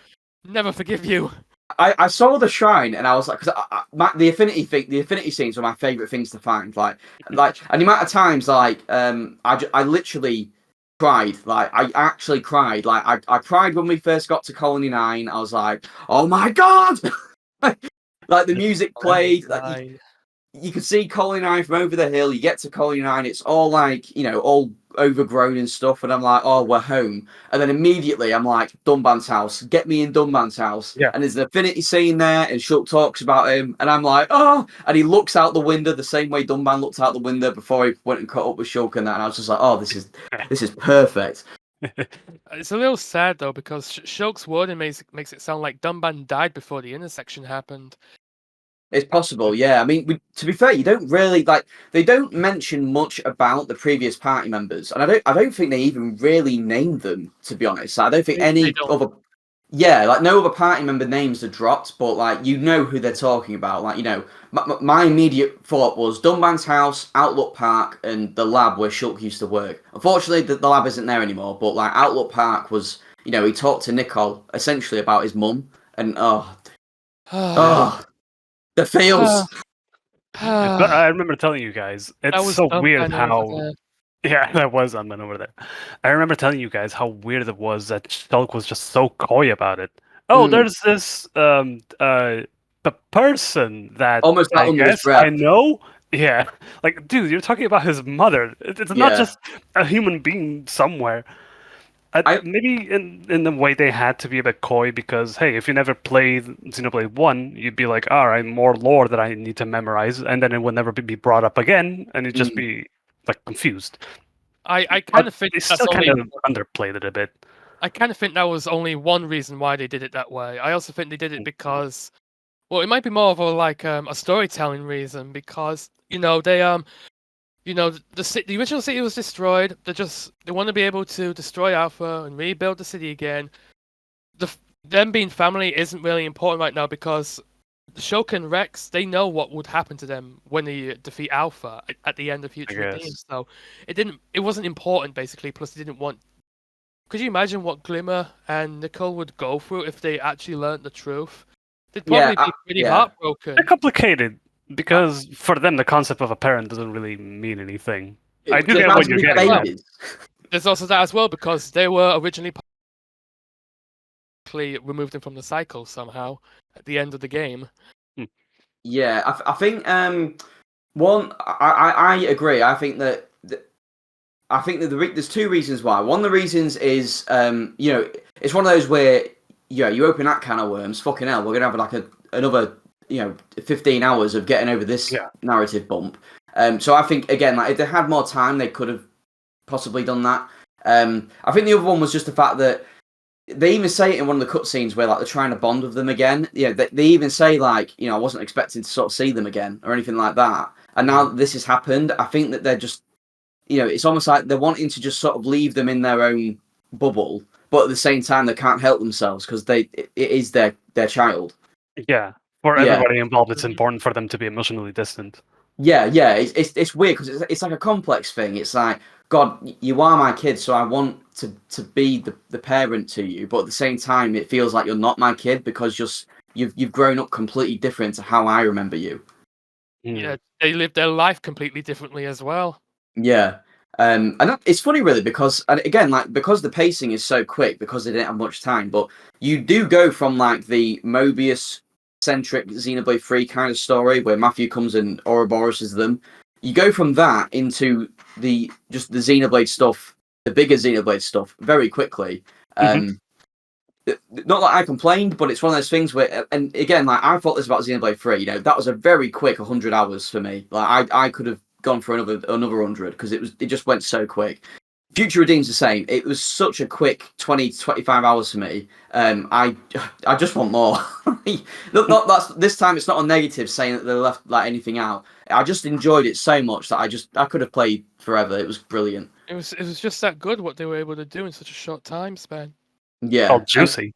never forgive you. I saw the shrine and I was like, because the affinity scenes were my favorite things to find. Like, and the amount of times like I literally cried. Like, I actually cried. Like, I cried when we first got to Colony 9. I was like, oh my god! Like the music played. Like, you could see Colony 9 from over the hill. You get to Colony 9, it's all like all overgrown and stuff, and I'm like, oh, we're home. And then immediately I'm like, Dunban's house, get me in Dunban's house. Yeah. And there's an affinity scene there, and Shulk talks about him, and I'm like, oh, and he looks out the window the same way Dunban looked out the window before he went and caught up with Shulk and that, and I was just like, oh, this is perfect. It's a little sad though, because Shulk's wording makes it sound like Dunban died before the intersection happened. It's possible, yeah. I mean, to be fair, you don't really they don't mention much about the previous party members, and I don't think they even really named them. To be honest, I don't think Yeah, like no other party member names are dropped, but like you know who they're talking about. Like my immediate thought was Dunban's house, Outlook Park, and the lab where Shulk used to work. Unfortunately, the lab isn't there anymore. But like Outlook Park was, he talked to Nicole essentially about his mum, and the feels. But I remember telling you guys, That it's was so dumb weird man over how. there. Yeah, that was Unman over there. I remember telling you guys how weird it was that Shulk was just so coy about it. Oh, Mm, there's this person that almost like I under his guess I breath. know. Yeah, like dude, you're talking about his mother. It's not Yeah, just a human being somewhere. I Maybe in the way they had to be a bit coy because hey, if you never played Xenoblade 1, you'd be like, all right, more lore that I need to memorize, and then it would never be brought up again, and you'd just mm, be like confused. I kind But of think they that's still kind only. of underplayed it a bit. I kind of think that was only one reason why they did it that way. I also think they did it because, well, it might be more of a storytelling reason because the original city was destroyed. They want to be able to destroy Alpha and rebuild the city again. Them being family isn't really important right now because Shulk and Rex, they know what would happen to them when they defeat Alpha at the end of I Future Redeemed. guess. So it wasn't important basically. Plus, they didn't want. Could you imagine what Glimmer and Nicole would go through if they actually learned the truth? They'd yeah, probably be pretty yeah. They're heartbroken. complicated because for them the concept of a parent doesn't really mean anything. I do They're get about what to you're be As getting well. at. babies. There's also that as well because they were originally removed them from the cycle somehow at the end of the game. Yeah, I think one I agree. I think that there's two reasons why. One of the reasons is it's one of those where you open that can of worms. Fucking hell, we're gonna have like another 15 hours of getting over this Yeah. narrative bump. So I think again, like if they had more time, they could have possibly done that. I think the other one was just the fact that they even say it in one of the cutscenes where like they're trying to bond with them again. They even say like I wasn't expecting to sort of see them again or anything like that. And now that this has happened, I think that they're just it's almost like they're wanting to just sort of leave them in their own bubble, but at the same time they can't help themselves because it is their child. Yeah. For Yeah, everybody involved, it's Mhm. important for them to be emotionally distant. yeah. It's weird because it's like a complex thing. It's like God, you are my kid, so I want to be the parent to you, but at the same time, it feels like you're not my kid because you've grown up completely different to how I remember you. Yeah, they live their life completely differently as well. Yeah. It's funny really because, and again, like because the pacing is so quick because they didn't have much time, but you do go from like the Mobius centric Xenoblade 3 kind of story where Matthew comes and Ouroboros is them. You go from that into the Xenoblade stuff, the bigger Xenoblade stuff very quickly. Mhm. Not that I complained, but it's one of those things where, and again, like I thought this about Xenoblade 3, that was a very quick 100 hours for me. Like I could have gone for another 100 because it just went so quick. Future Redeem's the same. It was such a quick 20 to 25 hours for me. I just want more. Not that's this time. It's not a negative saying that they left like anything out. I just enjoyed it so much that I could have played forever. It was brilliant. It was just that good what they were able to do in such a short time span. Oh, Yeah, and juicy.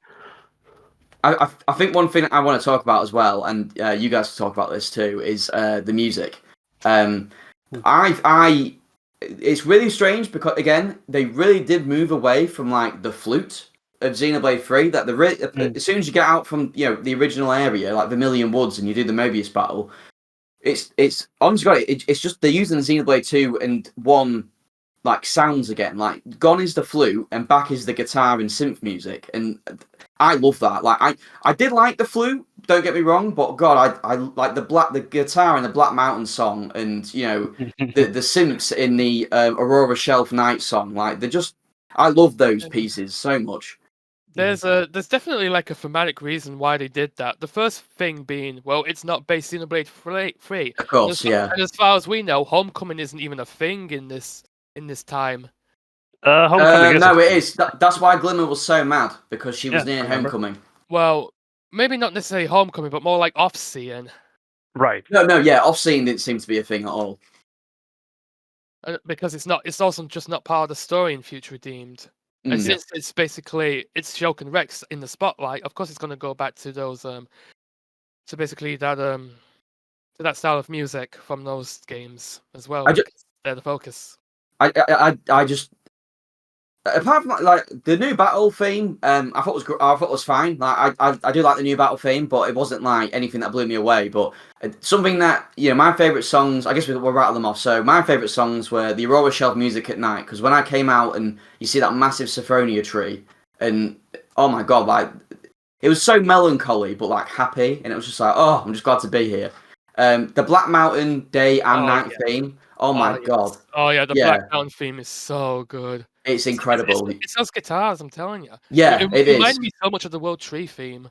I think one thing I want to talk about as well, and you guys can talk about this too, is the music. Um, I it's really strange because again they really did move away from like the flute of Xenoblade 3. That Mm. as soon as you get out from the original area, like Vermilion Woods, and you do the Mobius battle, it's honestly God, it's just they're using the Xenoblade 2 and 1 like sounds again. Like gone is the flute and back is the guitar and synth music, and I love that. Like I did like the flute. Don't get me wrong, but God, I like the guitar in the Black Mountain song, and the synths in the Aurora Shelf Night song. Like I love those pieces so much. There's definitely like a thematic reason why they did that. The first thing being, well, it's not based in Xenoblade 3. Of course, yeah. And as far as we know, Homecoming isn't even a thing in this time. Homecoming is No, a it thing. is. That's why Glimmer was so mad because she was Yeah, near remember? Homecoming. Well, maybe not necessarily Homecoming, but more like Off-Seeing. Right. No, yeah. Off scene didn't seem to be a thing at all. Because it's also just not part of the story in Future Redeemed. And Mm. since it's basically it's Shulk and Rex in the spotlight, of course it's going to go back to those to basically that to that style of music from those games as well, I just, because they're the focus. I just apart from like the new battle theme, I thought it was fine. Like I do like the new battle theme, but it wasn't like anything that blew me away. But something that my favorite songs, I guess we'll rattle them off. So my favorite songs were the Aurora Shelf music at night, because when I came out and you see that massive Sophronia tree, and oh my god, like it was so melancholy but like happy, and it was just like, oh, I'm just glad to be here. The Black Mountain day and Oh night yeah. theme, oh Oh my yes. god, Oh yeah, the yeah, Black Mountain theme is so good. it's It's incredible. it's those guitars, I'm telling you. Yeah, it It is. reminded me so much of the World Tree theme.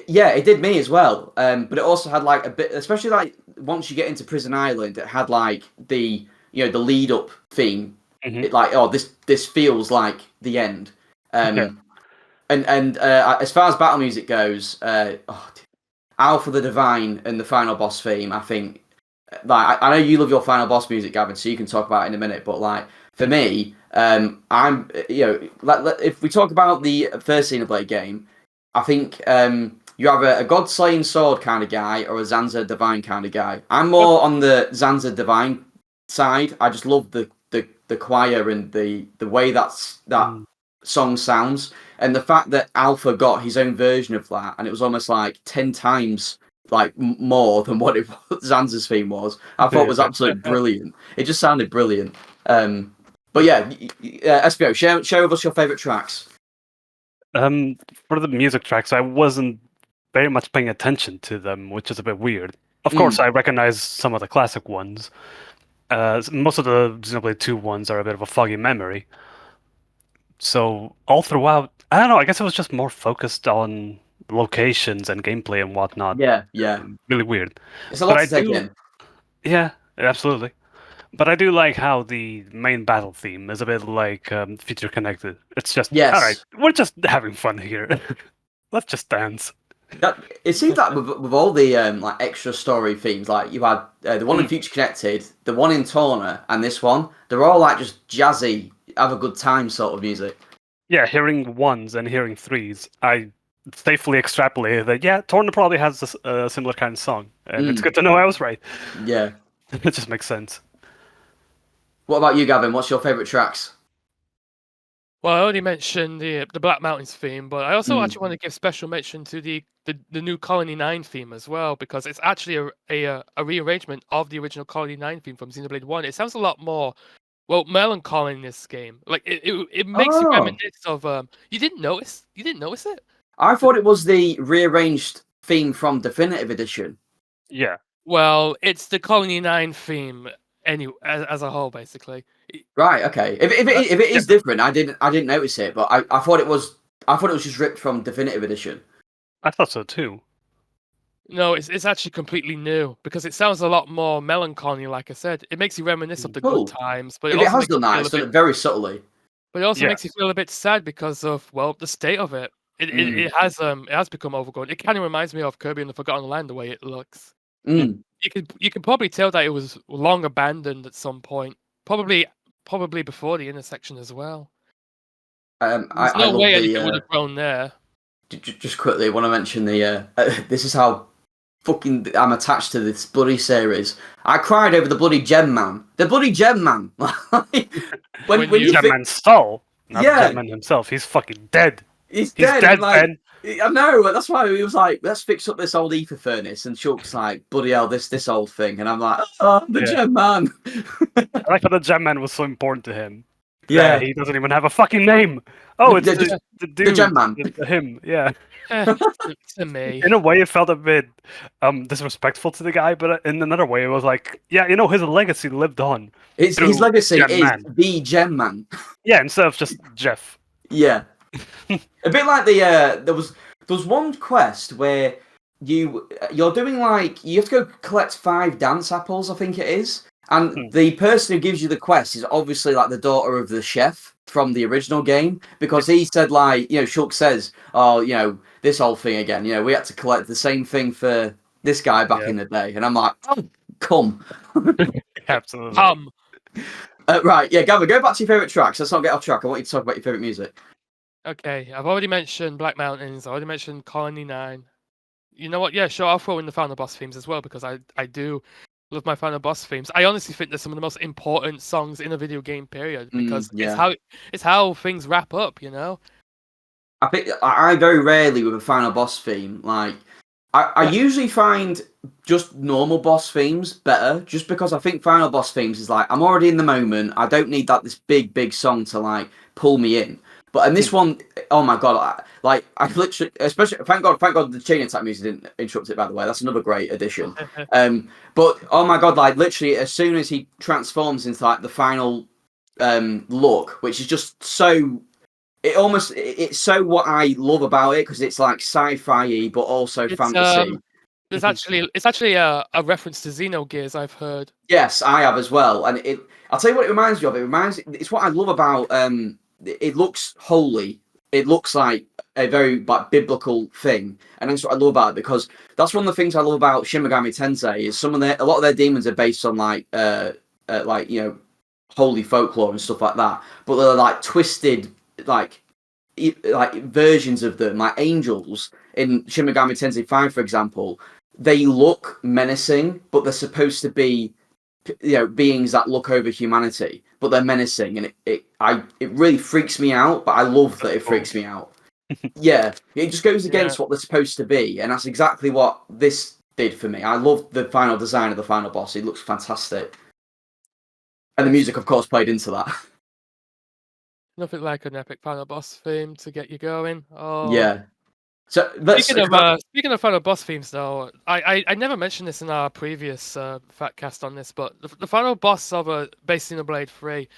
Yeah, it did me as well. But it also had like a bit, especially like once you get into Prison Island, it had like the the lead up theme. Mhm. It like, oh, this feels like the end. Yeah. And as far as battle music goes, Alpha the Divine and the final boss theme, I think, like I know you love your final boss music, Gavin, so you can talk about it in a minute. But like for me, I'm if we talk about the first Xenoblade game, I think you have a God Slaying Sword kind of guy or a Zanza Divine kind of guy. I'm more on the Zanza Divine side. I just love the choir and the way that Mm. song sounds, and the fact that Alpha got his own version of that, and it was almost like 10 times like more than what Zanza's theme was. I thought was absolutely brilliant. It just sounded brilliant. But yeah, SBO, share with us your favorite tracks. For the music tracks, I wasn't very much paying attention to them, which is a bit weird. Of course, I recognize some of the classic ones. Most of the Xenoblade 2 ones are a bit of a foggy memory. So all throughout, I don't know. I guess it was just more focused on locations and gameplay and whatnot. Yeah. Really weird. It's a lot But to take in. Yeah, absolutely. But I do like how the main battle theme is a bit like feature connected. It's just Yes. all right. We're just having fun here. Let's just dance. It seems like with all the like extra story themes, like you had the one in Future Connected, the one in Torna, and this one, they're all like just jazzy, have a good time sort of music. Yeah, hearing ones and hearing threes, I safely extrapolated that. Yeah, Torna probably has a similar kind of song, and it's good to know I was right. Yeah. It just makes sense. What about you, Gavin? What's your favorite tracks? Well, I already mentioned the Black Mountains theme, but I also actually want to give special mention to the new Colony 9 theme as well, because it's actually a rearrangement of the original Colony 9 theme from Xenoblade 1. It sounds a lot more, well, melancholy in this game. Like it makes you reminisce of you didn't notice it? I thought it was the rearranged theme from Definitive Edition. Yeah. Well, it's the Colony 9 theme anyway, as a whole, basically. Right. Okay. If it is different, I didn't notice it, but I thought it was just ripped from Definitive Edition. I thought so too. No, it's actually completely new because it sounds a lot more melancholy. Like I said, it makes you reminisce of the good times, but if it has done that, it's done it very subtly. But it also makes you feel a bit sad because of the state of it. It has become overgrown. It kind of reminds me of Kirby and the Forgotten Land the way it looks. You can probably tell that it was long abandoned at some point, probably before the intersection as well. There's no way anything would have grown there. Just quickly, I want to mention the this is how fucking I'm attached to this bloody series. I cried over the bloody Gem Man. The bloody Gem Man. when Gem Man's skull, not Yeah. Gem Man himself. He's fucking dead. He's dead, dead, man. Ben. I know. That's why he was like, "Let's fix up this old ether furnace." And Shulk's like, "Bloody hell, this old thing." And I'm like, "Oh, the Gem Man." I like how the Gem Man was so important to him. Yeah. He doesn't even have a fucking name. Oh, it's the dude. The Gem Man. Him. Yeah. To me. In a way, it felt a bit disrespectful to the guy, but in another way, it was like, yeah, his legacy lived on. His legacy Gem is Man. the Gem Man. Yeah, instead of just Jeff. Yeah. A bit like there was one quest where you're doing like you have to go collect 5 dance apples, I think it is. And the person who gives you the quest is obviously like the daughter of the chef from the original game, because he said like, Shulk says, "Oh, this old thing again. We had to collect the same thing for this guy back in the day." And I'm like, "Oh, come." Absolutely. Right, yeah, Gavin, go back to your favourite tracks. Let's not get off track. I want you to talk about your favourite music. Okay, I've already mentioned Black Mountains. I already mentioned Colony 9. You know what? Yeah, sure. I'll throw in the final boss themes as well because I do love my final boss themes. I honestly think they're some of the most important songs in a video game period because Yeah. it's how things wrap up. You know. I think I very rarely with a final boss theme. Like I Yeah. usually find just normal boss themes better, just because I think final boss themes is like I'm already in the moment. I don't need this big song to like pull me in. But in this one, oh my god! I literally, especially thank God the chain attack music didn't interrupt it. By the way, that's another great addition. But oh my god, like literally, as soon as he transforms into like the final look, which is just so it's so what I love about it because it's like sci-fi but also It's fantasy. it's actually a reference to Xenogears I've heard. Yes, I have as well, and I'll tell you what it reminds me of. It's what I love about. It looks holy. It looks like a very like biblical thing, and that's what I love about it because that's one of the things I love about Shin Megami Tensei is a lot of their demons are based on like holy folklore and stuff like that, but they're like twisted like versions of them, like angels in Shin Megami Tensei 5, for example. They look menacing, but they're supposed to be beings that look over humanity, but they're menacing, and it really freaks me out. But I love that it freaks me out. Yeah, it just goes against what they're supposed to be, and that's exactly what this did for me. I love the final design of the final boss; it looks fantastic, and the music, of course, played into that. Nothing like an epic final boss theme to get you going. Oh. Yeah. So speaking of final boss themes, though, I never mentioned this in our previous PHATcast on this, but the final boss of a base Xenoblade 3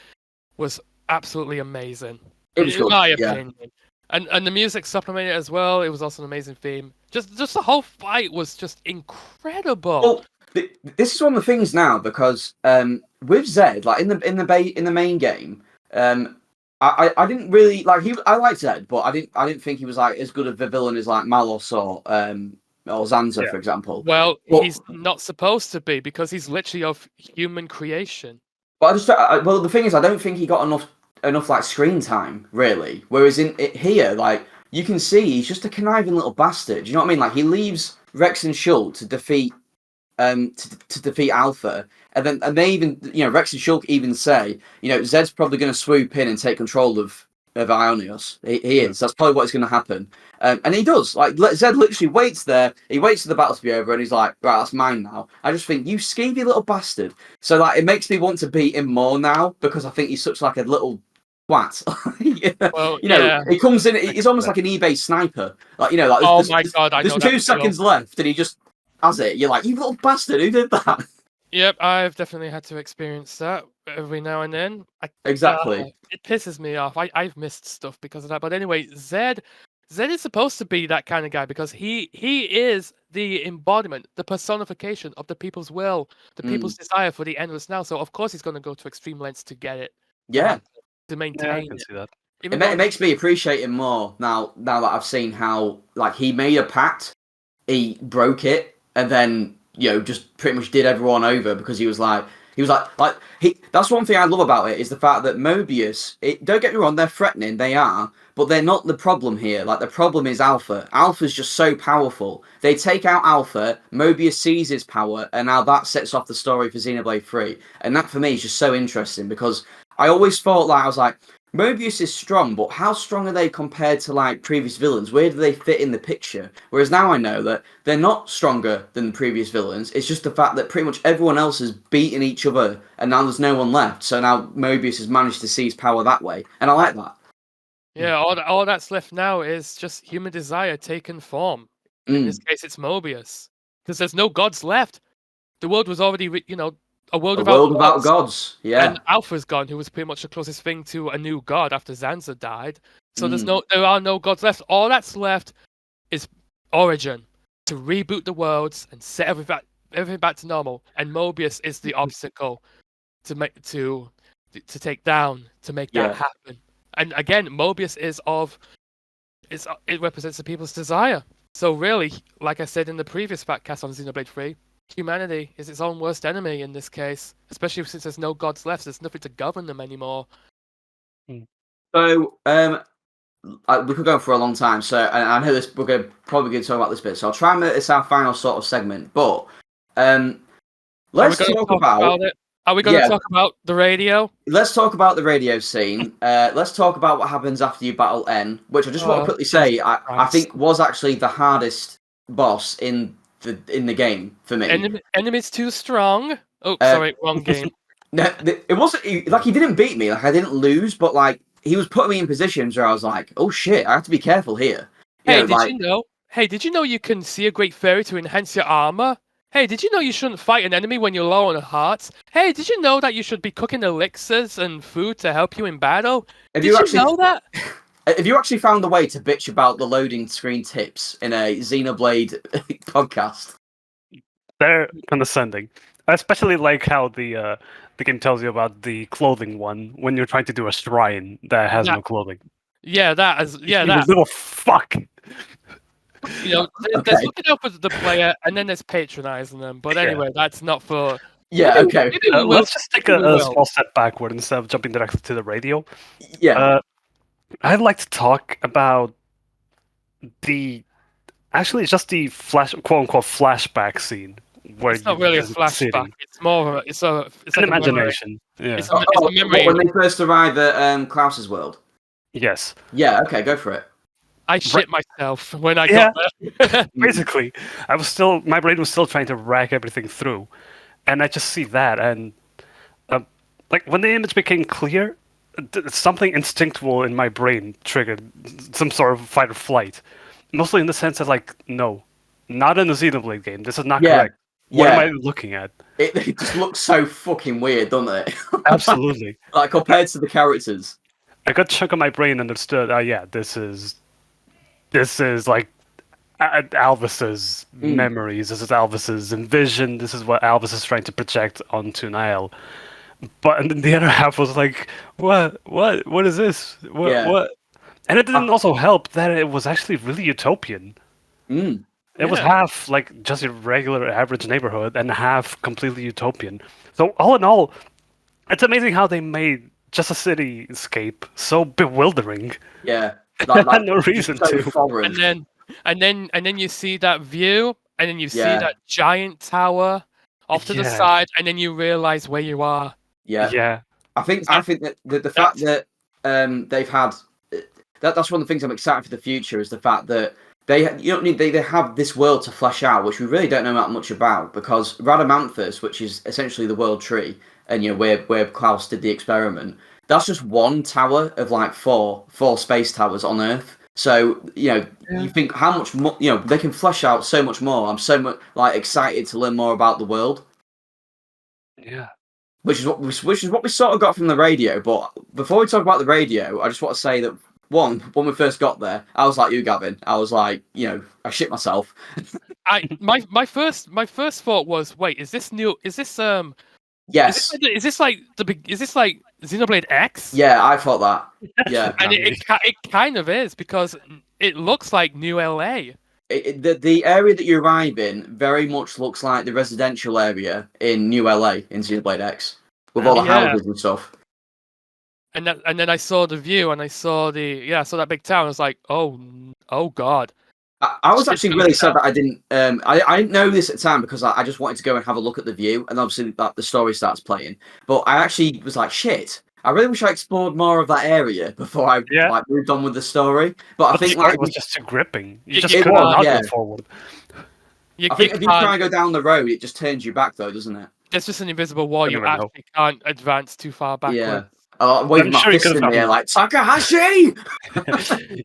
was absolutely amazing. It was in good, my yeah. opinion. And the music supplemented it as well. It was also an amazing theme. Just the whole fight was just incredible. Well, this is one of the things now because with Zed, like in the main game, I didn't really like I liked Zed, but I didn't think he was like as good of a villain as like Malos or Zanza, for example. Well, he's not supposed to be because he's literally of human creation. But well, the thing is, I don't think he got enough like screen time really. Whereas here, like you can see, he's just a conniving little bastard. You know what I mean? Like he leaves Rex and Shulk to defeat to defeat Alpha, and they even Rex and Shulk even say Zed's probably going to swoop in and take control of Ionios. He is. That's probably what's going to happen, and he does. Like Zed literally waits there. He waits for the battle to be over, and he's like, right, that's mine now. I just think you skeevy little bastard. So like it makes me want to beat him more now because I think he's such like a little twat. Well, he comes in. He's almost like an eBay sniper. Like like oh my god, I know there's 2 seconds left, and he just has it. You're like, you little bastard, who did that? Yep, I've definitely had to experience that every now and then. Exactly. It pisses me off. I've missed stuff because of that. But anyway, Zed is supposed to be that kind of guy because he is the embodiment, the personification of the people's will, the people's desire for the endless now. So of course he's going to go to extreme lengths to get it. Yeah. To maintain I can see that. It makes me appreciate him more now that I've seen how like he made a pact, he broke it, and then just pretty much did everyone over because he was like that's one thing I love about it is the fact that Mobius, don't get me wrong, they're threatening, they are, but they're not the problem here. Like the problem is Alpha. Alpha's just so powerful. They take out Alpha, Mobius sees his power, and now that sets off the story for Xenoblade 3. And that for me is just so interesting because I always thought like I was like, Mobius is strong, but how strong are they compared to like previous villains? Where do they fit in the picture? Whereas now I know that they're not stronger than the previous villains. It's just the fact that pretty much everyone else has beaten each other, and now there's no one left. So now Mobius has managed to seize power that way, and I like that. Yeah, all that's left now is just human desire taken form. In this case, it's Mobius, because there's no gods left. The world was already, a world without gods. Yeah. And Alpha's gone, who was pretty much the closest thing to a new god after Zanza died. So there are no gods left. All that's left is Origin to reboot the worlds and set everything back to normal. And Mobius is the obstacle to take down to make that happen. And again, Mobius it represents the people's desire. So really, like I said in the previous PHATcast on Xenoblade 3, humanity is its own worst enemy in this case, especially since there's no gods left. There's nothing to govern them anymore. So, we could go for a long time. So, and I know this. We're probably going to talk about this bit. So I'll try and make this our final sort of segment. But let's talk about it. Are we going to talk about the radio? Let's talk about the radio scene. Let's talk about what happens after you battle N, which I just want to quickly say I think was actually the hardest boss in the game for me. Enemy's too strong. Oh, sorry, wrong game. No, it wasn't like he didn't beat me. Like I didn't lose, but like he was putting me in positions where I was like, "Oh shit, I have to be careful here." Did you know you can see a great fairy to enhance your armor? Hey, did you know you shouldn't fight an enemy when you're low on hearts? Hey, did you know that you should be cooking elixirs and food to help you in battle? Did you know that? Have you actually found a way to bitch about the loading screen tips in a Xenoblade podcast? They're condescending. I especially like how the game tells you about the clothing one when you're trying to do a shrine that has no clothing. Yeah, that. Little fuck. You know, there's looking up at the player, and then there's patronizing them. But anyway, that's not for. Yeah, okay. Let's just take a small step backward instead of jumping directly to the radio. Yeah. I'd like to talk about actually just the quote-unquote flashback scene. Where it's not really a flashback. It's more of it's an imagination. Yeah. It's a memory. When they first arrive at Klaus's world. Yes. Yeah. Okay. Go for it. I shit myself when I got there. Basically, my brain was still trying to rack everything through, and I just see that, and like when the image became clear, something instinctual in my brain triggered some sort of fight or flight. Mostly in the sense that, like, no, not in the Xenoblade game. This is not correct. What am I looking at? It just looks so fucking weird, doesn't it? Absolutely. Like compared to the characters. A good chunk of my brain understood. This is like Alvis's memories. This is Alvis's envision. This is what Alvis is trying to project onto Niall. But and then the other half was like, what is this? What? And it didn't also help that it was actually really utopian. It was half like just a regular average neighborhood and half completely utopian. So all in all, it's amazing how they made just a cityscape so bewildering. Yeah. Like had no reason to. Foreign. And then you see that view, and then you see that giant tower off to the side, and then you realize where you are. Yeah. I think that the fact that they've had that's one of the things I'm excited for the future is the fact that they have this world to flesh out, which we really don't know that much about, because Radamanthus, which is essentially the world tree, and where Klaus did the experiment, that's just one tower of like four space towers on Earth. So you think how much more they can flesh out so much more. I'm so much excited to learn more about the world. Yeah. Which is what we sort of got from the radio. But before we talk about the radio, I just want to say that when we first got there, I was like you, Gavin. I was like, I shit myself. My first thought was, wait, is this new? Is this Yes. Is this like Xenoblade X? Yeah, I thought that. Yeah, and it kind of is, because it looks like New LA. The area that you arrive in very much looks like the residential area in New LA in Xenoblade X, with all the houses and stuff. And then I saw the view, and I saw that big town. I was like, oh god. I was actually really sad that I didn't. I didn't know this at the time because I just wanted to go and have a look at the view, and obviously that the story starts playing. But I actually was like, shit. I really wish I explored more of that area before I moved on with the story. But I think it was just too gripping. You just go forward. I think if you try and go down the road, it just turns you back, though, doesn't it? There's just an invisible wall. You actually can't advance too far backwards. Yeah. Waving my fist in the air like, Takahashi!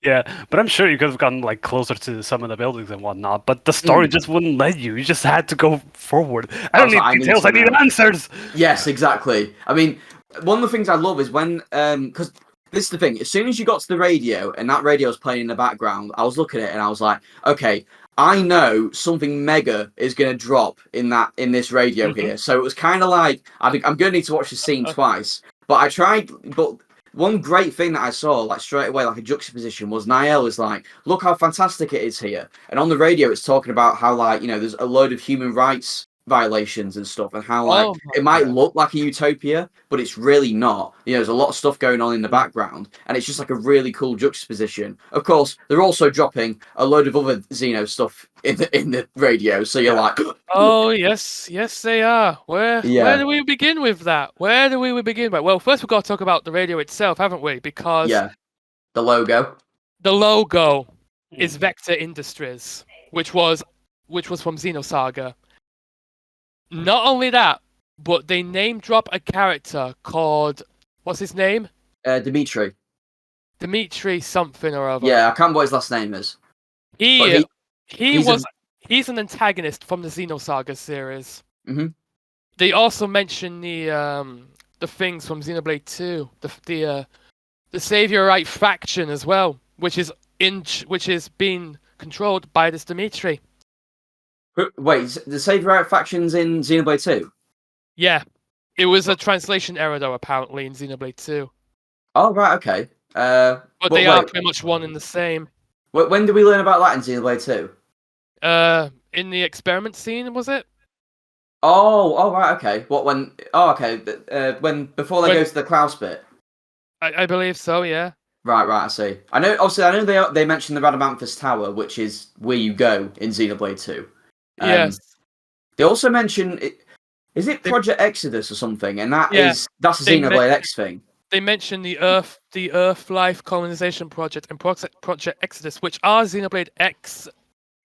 Yeah, but I'm sure you could have gotten closer to some of the buildings and whatnot, but the story just wouldn't let you. You just had to go forward. I don't need details, I need answers! Yes, exactly. I mean, one of the things I love is when, because this is the thing, as soon as you got to the radio and that radio was playing in the background, I was looking at it and I was like, okay, I know something mega is going to drop in this radio here. So it was kind of like, I'm going to need to watch the scene twice. But I tried, but one great thing that I saw, straight away, a juxtaposition, was Niall is like, look how fantastic it is here. And on the radio, it's talking about how, there's a load of human rights violations and stuff, and how Oh my it might God. look like a utopia, but it's really not. There's a lot of stuff going on in the background, and it's just like a really cool juxtaposition. Of course, they're also dropping a load of other Xeno stuff in the radio, so you're like, Oh yes, they are. Where yeah, do we begin with that? Where do we begin with? Well, first we've got to talk about the radio itself, haven't we? Because yeah, the logo, the logo Mm. is Vector Industries, which was from Xenosaga. Not only that, but they name drop a character called, what's his name? Dimitri. Dimitri something or other. Yeah, I can't remember what his last name is, but He he's a he's an antagonist from the Xenosaga series. Mhm. They also mention the things from Xenoblade 2, the Saviorite faction as well, which is being controlled by this Dimitri. Wait, the Saviorite factions in Xenoblade 2? Yeah, it was a translation error though apparently in Xenoblade 2. Oh, right, okay. But they are wait, pretty much one and the same. when did we learn about that in Xenoblade 2? In the experiment scene, was it? Oh, right, okay. What, when... Oh, okay, before they go to the Klaus bit? I believe so, yeah. Right, I see. I know they mentioned the Radamanthus Tower, which is where you go in Xenoblade 2. Yes. They also mention... Is it Project Exodus or something? And that's a Xenoblade X thing. They mentioned the Earth Life Colonization Project and Project Exodus, which are Xenoblade X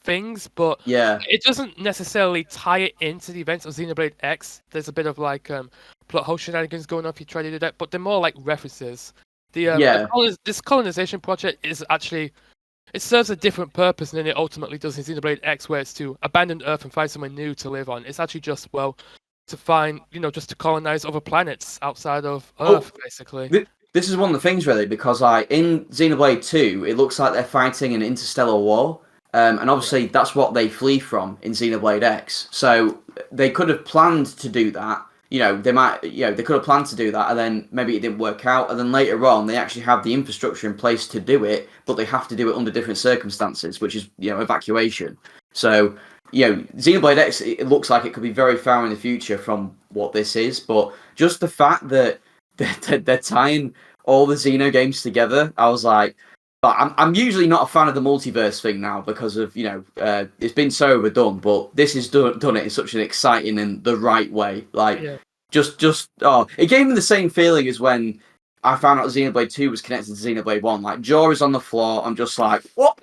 things, but Yeah. it doesn't necessarily tie it into the events of Xenoblade X. There's a bit of like plot hole shenanigans going on if you try to do that, but they're more like references. This colonization project is actually, it serves a different purpose than it ultimately does in Xenoblade X, where it's to abandon Earth and find somewhere new to live on. It's actually just to find, just to colonize other planets outside of Earth, basically. This is one of the things, really, because in Xenoblade 2, it looks like they're fighting an interstellar war, and obviously that's what they flee from in Xenoblade X. So they could have planned to do that. They could have planned to do that, and then maybe it didn't work out, and then later on they actually have the infrastructure in place to do it, but they have to do it under different circumstances, which is evacuation. So Xenoblade X, it looks like it could be very far in the future from what this is, but just the fact that they're tying all the Xeno games together, I was like, but I'm usually not a fan of the multiverse thing now because of it's been so overdone, but this is done it in such an exciting and the right way. It gave me the same feeling as when I found out Xenoblade 2 was connected to Xenoblade 1. Like, jaw is on the floor. I'm just like, what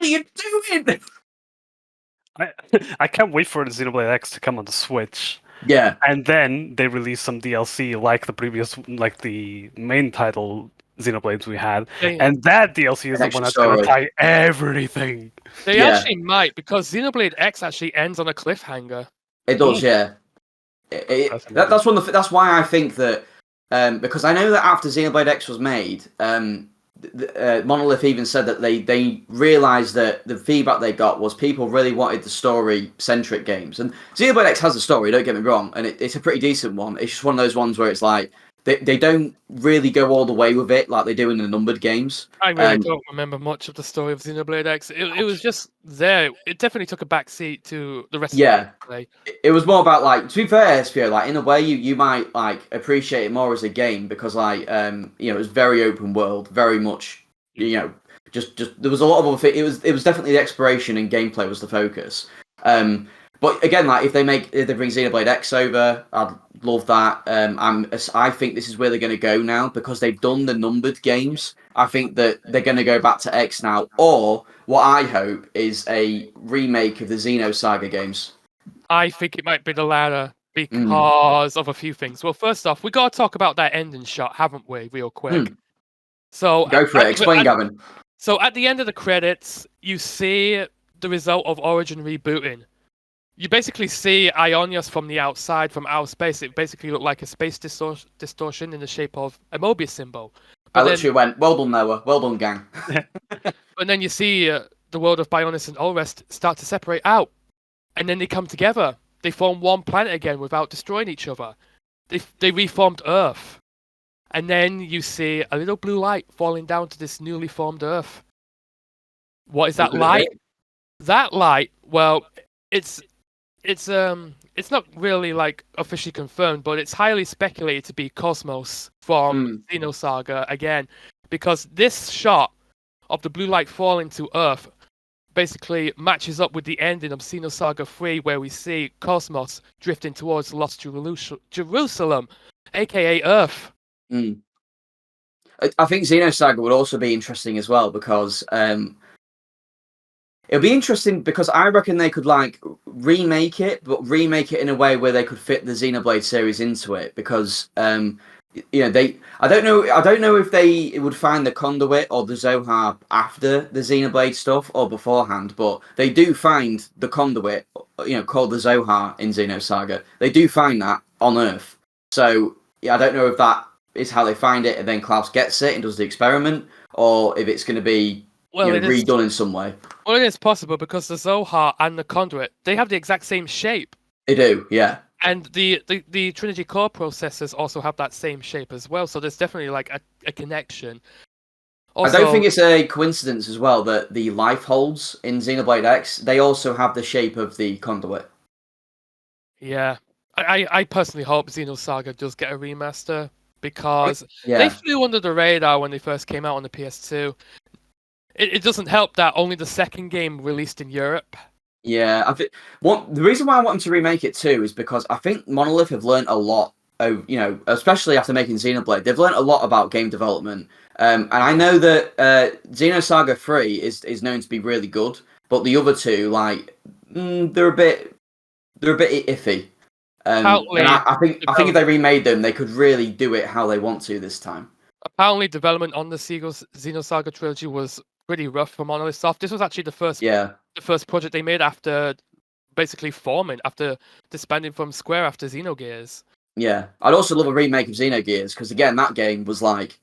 are you doing? I can't wait for the Xenoblade X to come on the Switch. Yeah. And then they release some DLC like the main title Xenoblades we had. And that DLC is the one that's going to tie everything. They actually might, because Xenoblade X actually ends on a cliffhanger. It does, yeah. That's why I think that, because I know that after Xenoblade X was made, Monolith even said that they realised that the feedback they got was people really wanted the story-centric games. And Xenoblade X has a story, don't get me wrong, and it's a pretty decent one. It's just one of those ones where it's like, they don't really go all the way with it like they do in the numbered games. I really don't remember much of the story of Xenoblade X. It was just there. It definitely took a backseat to the rest of the gameplay. It was more about, like, to be fair, Spio, like, in a way you might like appreciate it more as a game because it was very open world, very much just there was a lot of other things. It was definitely the exploration and gameplay was the focus. But again, like if they bring Xenoblade X over, I'd love that. I think this is where they're going to go now because they've done the numbered games. I think that they're going to go back to X now, or what I hope is a remake of the Xenosaga games. I think it might be the latter because of a few things. Well, first off, we got to talk about that ending shot, haven't we, real quick? So go for it. Explain, Gavin. So at the end of the credits, you see the result of Origin rebooting. You basically see Ionios from the outside, from outer space. It basically looked like a space distortion in the shape of a Mobius symbol. I literally went, well done, Noah. Well done, gang. And then you see the world of Bionis and Ulrest start to separate out. And then they come together. They form one planet again without destroying each other. They reformed Earth. And then you see a little blue light falling down to this newly formed Earth. What is that light? That light, well, it's it's not really like officially confirmed, but it's highly speculated to be Cosmos from Xenosaga again, because this shot of the blue light falling to Earth basically matches up with the ending of Xenosaga 3, where we see Cosmos drifting towards Lost Jerusalem, aka Earth. I think Xenosaga would also be interesting as well because it'll be interesting because I reckon they could like remake it, but remake it in a way where they could fit the Xenoblade series into it. Because I don't know if they would find the Conduit or the Zohar after the Xenoblade stuff or beforehand, but they do find the Conduit, called the Zohar in Xenosaga. They do find that on Earth. So yeah, I don't know if that is how they find it, and then Klaus gets it and does the experiment, or if it's going to be redone in some way. Well, it is possible because the Zohar and the Conduit, they have the exact same shape. They do, yeah. And the Trinity core processors also have that same shape as well, so there's definitely like a connection. Also, I don't think it's a coincidence as well that the life holds in Xenoblade X, they also have the shape of the Conduit. Yeah. I personally hope Xenosaga does get a remaster, because they flew under the radar when they first came out on the PS2. It doesn't help that only the second game released in Europe. Yeah, I think the reason why I want them to remake it too is because I think Monolith have learned a lot. Especially after making Xenoblade, they've learned a lot about game development. And I know that Xenosaga 3 is known to be really good, but the other two, like, they're a bit iffy. And I think if they remade them, they could really do it how they want to this time. Apparently, development on the Xenosaga trilogy was pretty rough for Monolith Soft. This was actually the first project they made after basically forming, after disbanding from Square after Xenogears. Yeah, I'd also love a remake of Xenogears, because again, that game was like,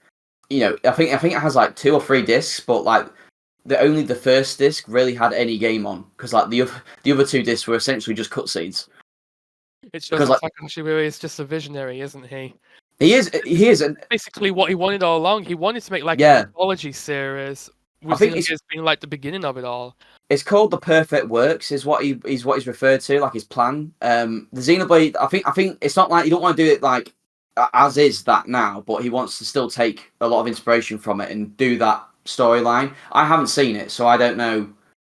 I think it has like 2 or 3 discs, but like only the first disc really had any game on, because like the other 2 discs were essentially just cutscenes. It's just like, Takahashi really is just a visionary, isn't he? He is, and basically what he wanted all along. He wanted to make like an anthology series, with Xenogears being like the beginning of it all. It's called the Perfect Works, is what he's referred to, like his plan. The Xenoblade, I think it's not like you don't want to do it like as is that now, but he wants to still take a lot of inspiration from it and do that storyline. I haven't seen it, so I don't know.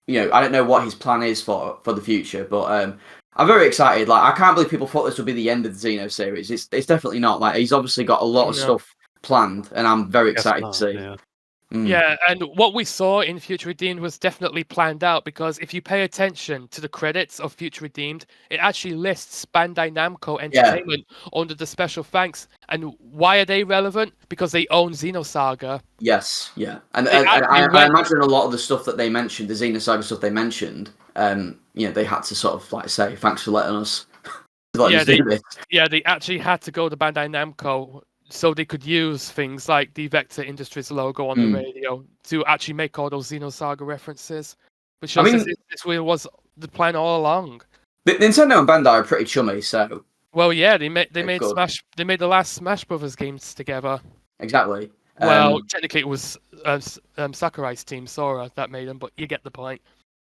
I don't know what his plan is for the future, but I'm very excited. Like, I can't believe people thought this would be the end of the Xeno series. It's definitely not. Like, he's obviously got a lot of stuff planned, and I'm very excited to see. Yeah. Yeah, and what we saw in Future Redeemed was definitely planned out, because if you pay attention to the credits of Future Redeemed, it actually lists Bandai Namco Entertainment under the special thanks. And why are they relevant? Because they own Xenosaga. Yes, yeah. And I imagine a lot of the stuff that they mentioned, the Xenosaga stuff they mentioned, they had to sort of like say, thanks for letting us do this. Yeah, they actually had to go to Bandai Namco so they could use things like the Vector Industries logo on the radio to actually make all those Xenosaga references. Which shows this really was the plan all along. Nintendo and Bandai are pretty chummy, so. Well, yeah, they made the last Smash Brothers games together. Exactly. Well, technically it was Sakurai's team, Sora, that made them, but you get the point.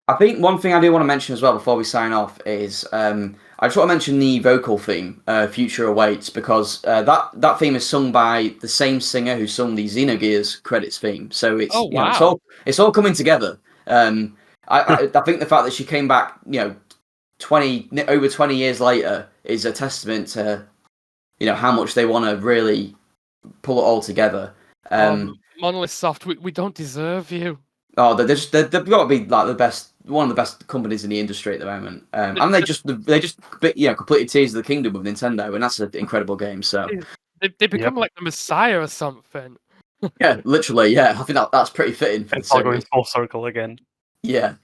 I think one thing I do want to mention as well before we sign off is I just want to mention the vocal theme, Future Awaits, because that theme is sung by the same singer who sung the Xenogears credits theme. So it's it's all coming together. I think the fact that she came back, over 20 years later is a testament to how much they want to really pull it all together. Monolith Soft, we don't deserve you. Oh, they've got to be like one of the best companies in the industry at the moment, and they just completely teased the kingdom with Nintendo, and that's an incredible game. So they become like the Messiah or something. Yeah, literally. Yeah, I think that's pretty fitting for the series. Going full circle again. Yeah,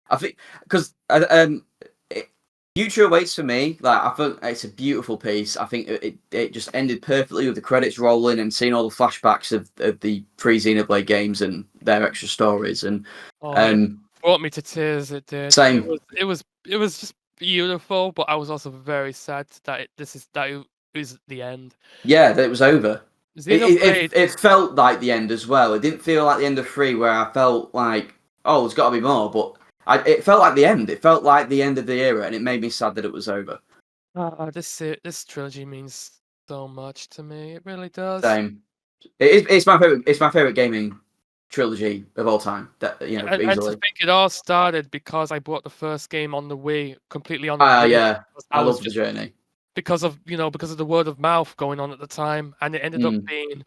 I think because Future Awaits for me, like I think it's a beautiful piece. I think it just ended perfectly with the credits rolling and seeing all the flashbacks of the pre-Xenoblade games and their extra stories, and it brought me to tears. It did. Same. It was just beautiful, but I was also very sad that it was the end. Yeah, that it was over. Xenoblade... It felt like the end as well. It didn't feel like the end of 3 where I felt like, oh, there's got to be more, but it felt like the end. It felt like the end of the era, and it made me sad that it was over. This trilogy means so much to me. It really does. Same. It's my favorite. It's my favorite gaming trilogy of all time. That And to easily. think it all started because I bought the first game on the Wii, completely on the Wii. Yeah, I was love the journey. because of the word of mouth going on at the time, and it ended up being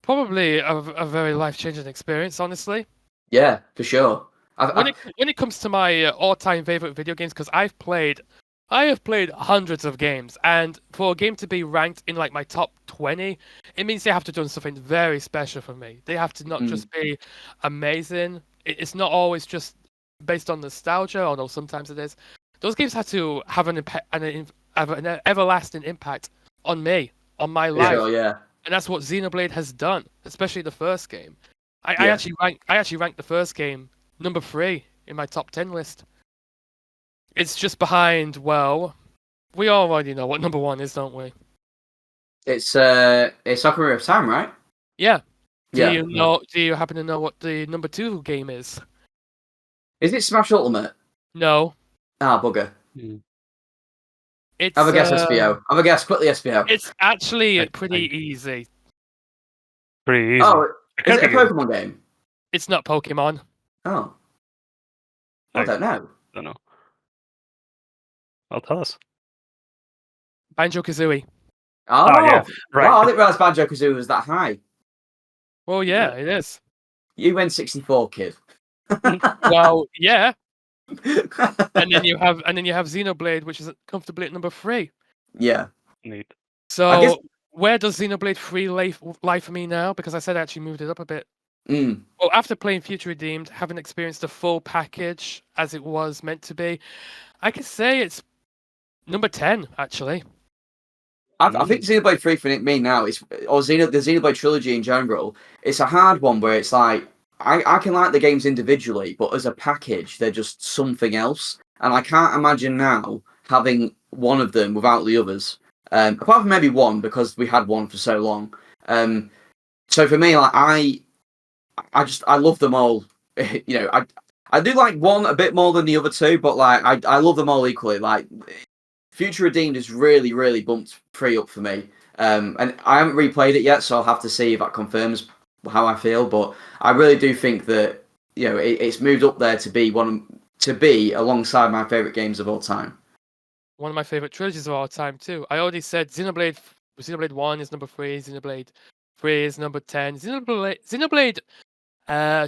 probably a very life-changing experience, honestly. Yeah, for sure. When it comes to my all-time favorite video games, because I have played hundreds of games, and for a game to be ranked in like my top 20, it means they have to do something very special for me. They have to not just be amazing. It's not always just based on nostalgia, although sometimes it is. Those games have to have an everlasting impact on me, on my life. Sure, yeah. And that's what Xenoblade has done, especially the first game. I actually ranked the first game number 3 in my top 10 list. It's just behind. Well, we already know what number 1 is, don't we? It's Ocarina of Time, right? Yeah. Do Yeah. you know? Do you happen to know what the number 2 game is? Is it Smash Ultimate? No. Ah, bugger. It's Have a guess, SBO. Have a guess quickly, SBO. It's actually pretty easy. Pretty easy. Oh, is it a Pokemon game? It's not Pokemon. Oh, I don't know. Don't know. Well, tell us. Banjo-Kazooie. Oh, yeah, right. Wow, I didn't realize Banjo-Kazooie was that high. Well, yeah, it is. You went 64, kid. Well, yeah. and then you have Xenoblade, which is comfortably at number 3. Yeah. Neat. So where does Xenoblade 3 lie for me now? Because I said I actually moved it up a bit. Well, after playing Future Redeemed, having experienced the full package as it was meant to be, I could say it's number 10, actually. I think Xenoblade 3 for me now, the Xenoblade trilogy in general, it's a hard one where it's like, I can like the games individually, but as a package, they're just something else. And I can't imagine now having one of them without the others. Apart from maybe one, because we had one for so long. So for me, like I love them all. I do like one a bit more than the other two, but like I love them all equally. Like Future Redeemed has really, really bumped 3 up for me. And I haven't replayed it yet, so I'll have to see if that confirms how I feel. But I really do think that it's moved up there to be alongside my favorite games of all time. One of my favorite trilogies of all time too. I already said Xenoblade 1 is number 3, Xenoblade 3 is number 10, Xenoblade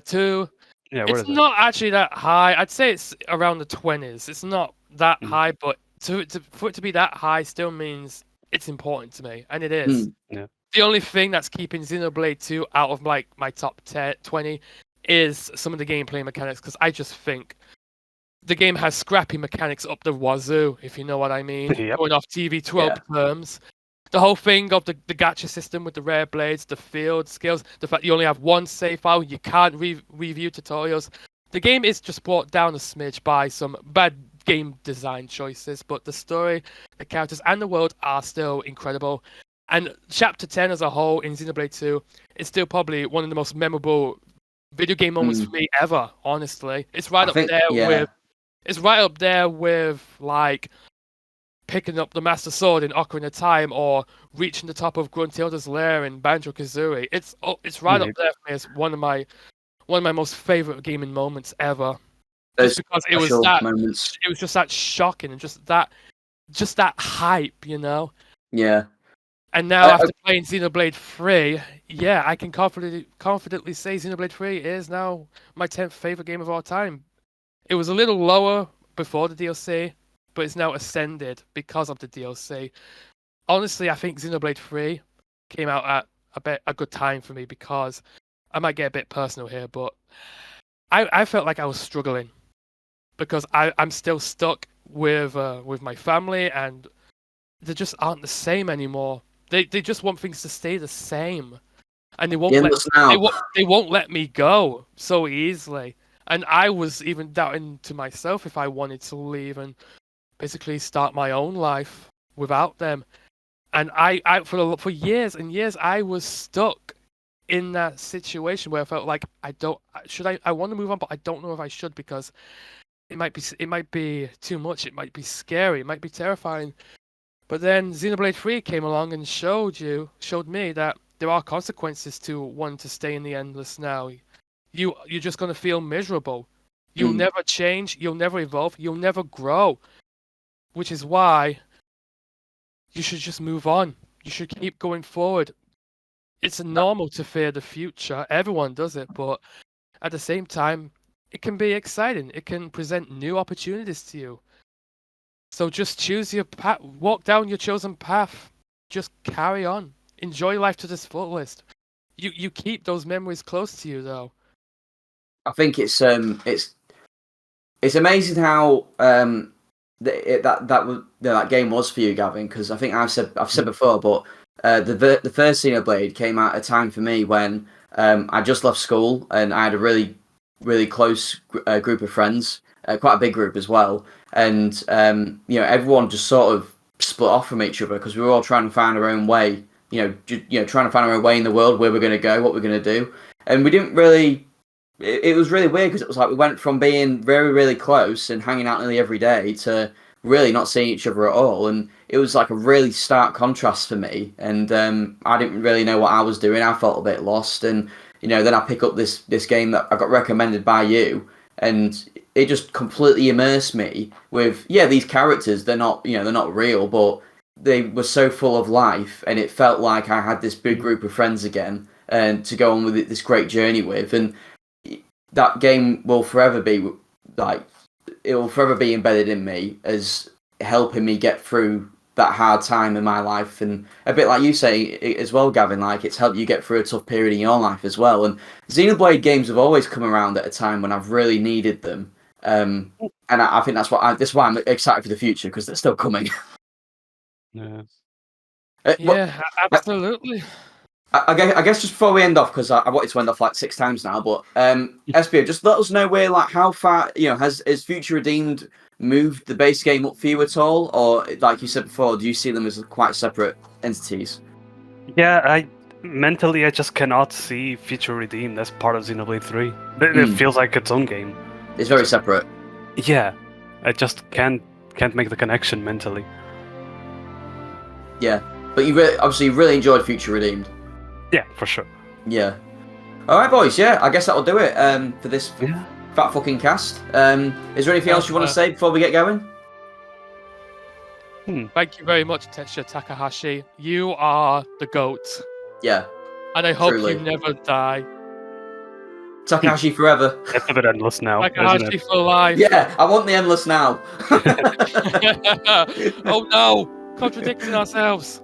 2. Yeah, it's not actually that high. I'd say it's around the 20s. It's not that high, but for it to be that high still means it's important to me, and it is. Yeah. The only thing that's keeping Xenoblade 2 out of like my top 20 is some of the gameplay mechanics, because I just think the game has scrappy mechanics up the wazoo, if you know what I mean. Yep. Going off TV12 terms. The whole thing of the gacha system with the rare blades, the field skills, the fact you only have one save file, you can't review tutorials. The game is just brought down a smidge by some bad game design choices, but the story, the characters, and the world are still incredible. And Chapter 10 as a whole in Xenoblade 2 is still probably one of the most memorable video game moments for me ever, honestly. It's right up there with like picking up the Master Sword in Ocarina of Time or reaching the top of Gruntilda's lair in Banjo-Kazooie. It's right up there for me as one of my most favorite gaming moments ever. Just because it was just that shocking and just that hype, you know. Yeah. And now after playing Xenoblade 3, yeah, I can confidently say Xenoblade 3 is now my 10th favorite game of all time. It was a little lower before the DLC, but it's now ascended because of the DLC. Honestly, I think Xenoblade 3 came out at a good time for me, because I might get a bit personal here, but I felt like I was struggling because I'm still stuck with my family, and they just aren't the same anymore. They just want things to stay the same, and they won't let me go so easily. And I was even doubting to myself if I wanted to leave and basically start my own life without them. And I for years and years I was stuck in that situation where I felt like I want to move on, but I don't know if I should because it might be too much. It might be scary. It might be terrifying. But then Xenoblade 3 came along and showed me that there are consequences to wanting to stay in the endless now. You're just gonna feel miserable. You'll never change. You'll never evolve. You'll never grow. Which is why you should just move on. You should keep going forward. It's normal to fear the future. Everyone does it, but at the same time, it can be exciting. It can present new opportunities to you. So just choose your path. Walk down your chosen path. Just carry on. Enjoy life to its fullest. You keep those memories close to you, though. I think it's amazing how that game was for you, Gavin. Because I think I've said before, but the first Xenoblade came out at a time for me when I just left school and I had a really close group of friends, quite a big group as well, and everyone just sort of split off from each other because we were all trying to find our own way. Trying to find our own way in the world, where we're going to go, what we're going to do, and we didn't really. It was really weird because it was like we went from being very, really close and hanging out nearly every day to really not seeing each other at all. And it was like a really stark contrast for me. And I didn't really know what I was doing. I felt a bit lost. And then I pick up this game that I got recommended by you, and it just completely immersed me with these characters. They're not they're not real, but they were so full of life, and it felt like I had this big group of friends again, and to go on with this great journey with. And that game will forever be embedded in me as helping me get through that hard time in my life, and a bit like you say as well, Gavin, like it's helped you get through a tough period in your life as well. And Xenoblade games have always come around at a time when I've really needed them, and I think that's why I'm excited for the future, because they're still coming. Yeah. Absolutely. I guess just before we end off, because I wanted to end off like 6 times now, but SBO, just let us know where, like, how far has Future Redeemed moved the base game up for you at all, or like you said before, do you see them as quite separate entities? Yeah, I just cannot see Future Redeemed as part of Xenoblade 3. It feels like its own game. It's very separate. Yeah, I just can't make the connection mentally. Yeah, but you obviously really enjoyed Future Redeemed. Yeah, for sure. Yeah. All right, boys. Yeah, I guess that'll do it for this fat fucking cast. Is there anything else you want to say before we get going? Thank you very much, Tetsuya Takahashi. You are the GOAT. Yeah. And I hope truly. you never die. Takahashi forever. It's a bit endless now. Takahashi for life. Yeah, I want the endless now. Oh no! Contradicting ourselves.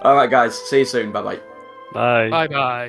All right, guys. See you soon. Bye-bye. Bye. Bye-bye.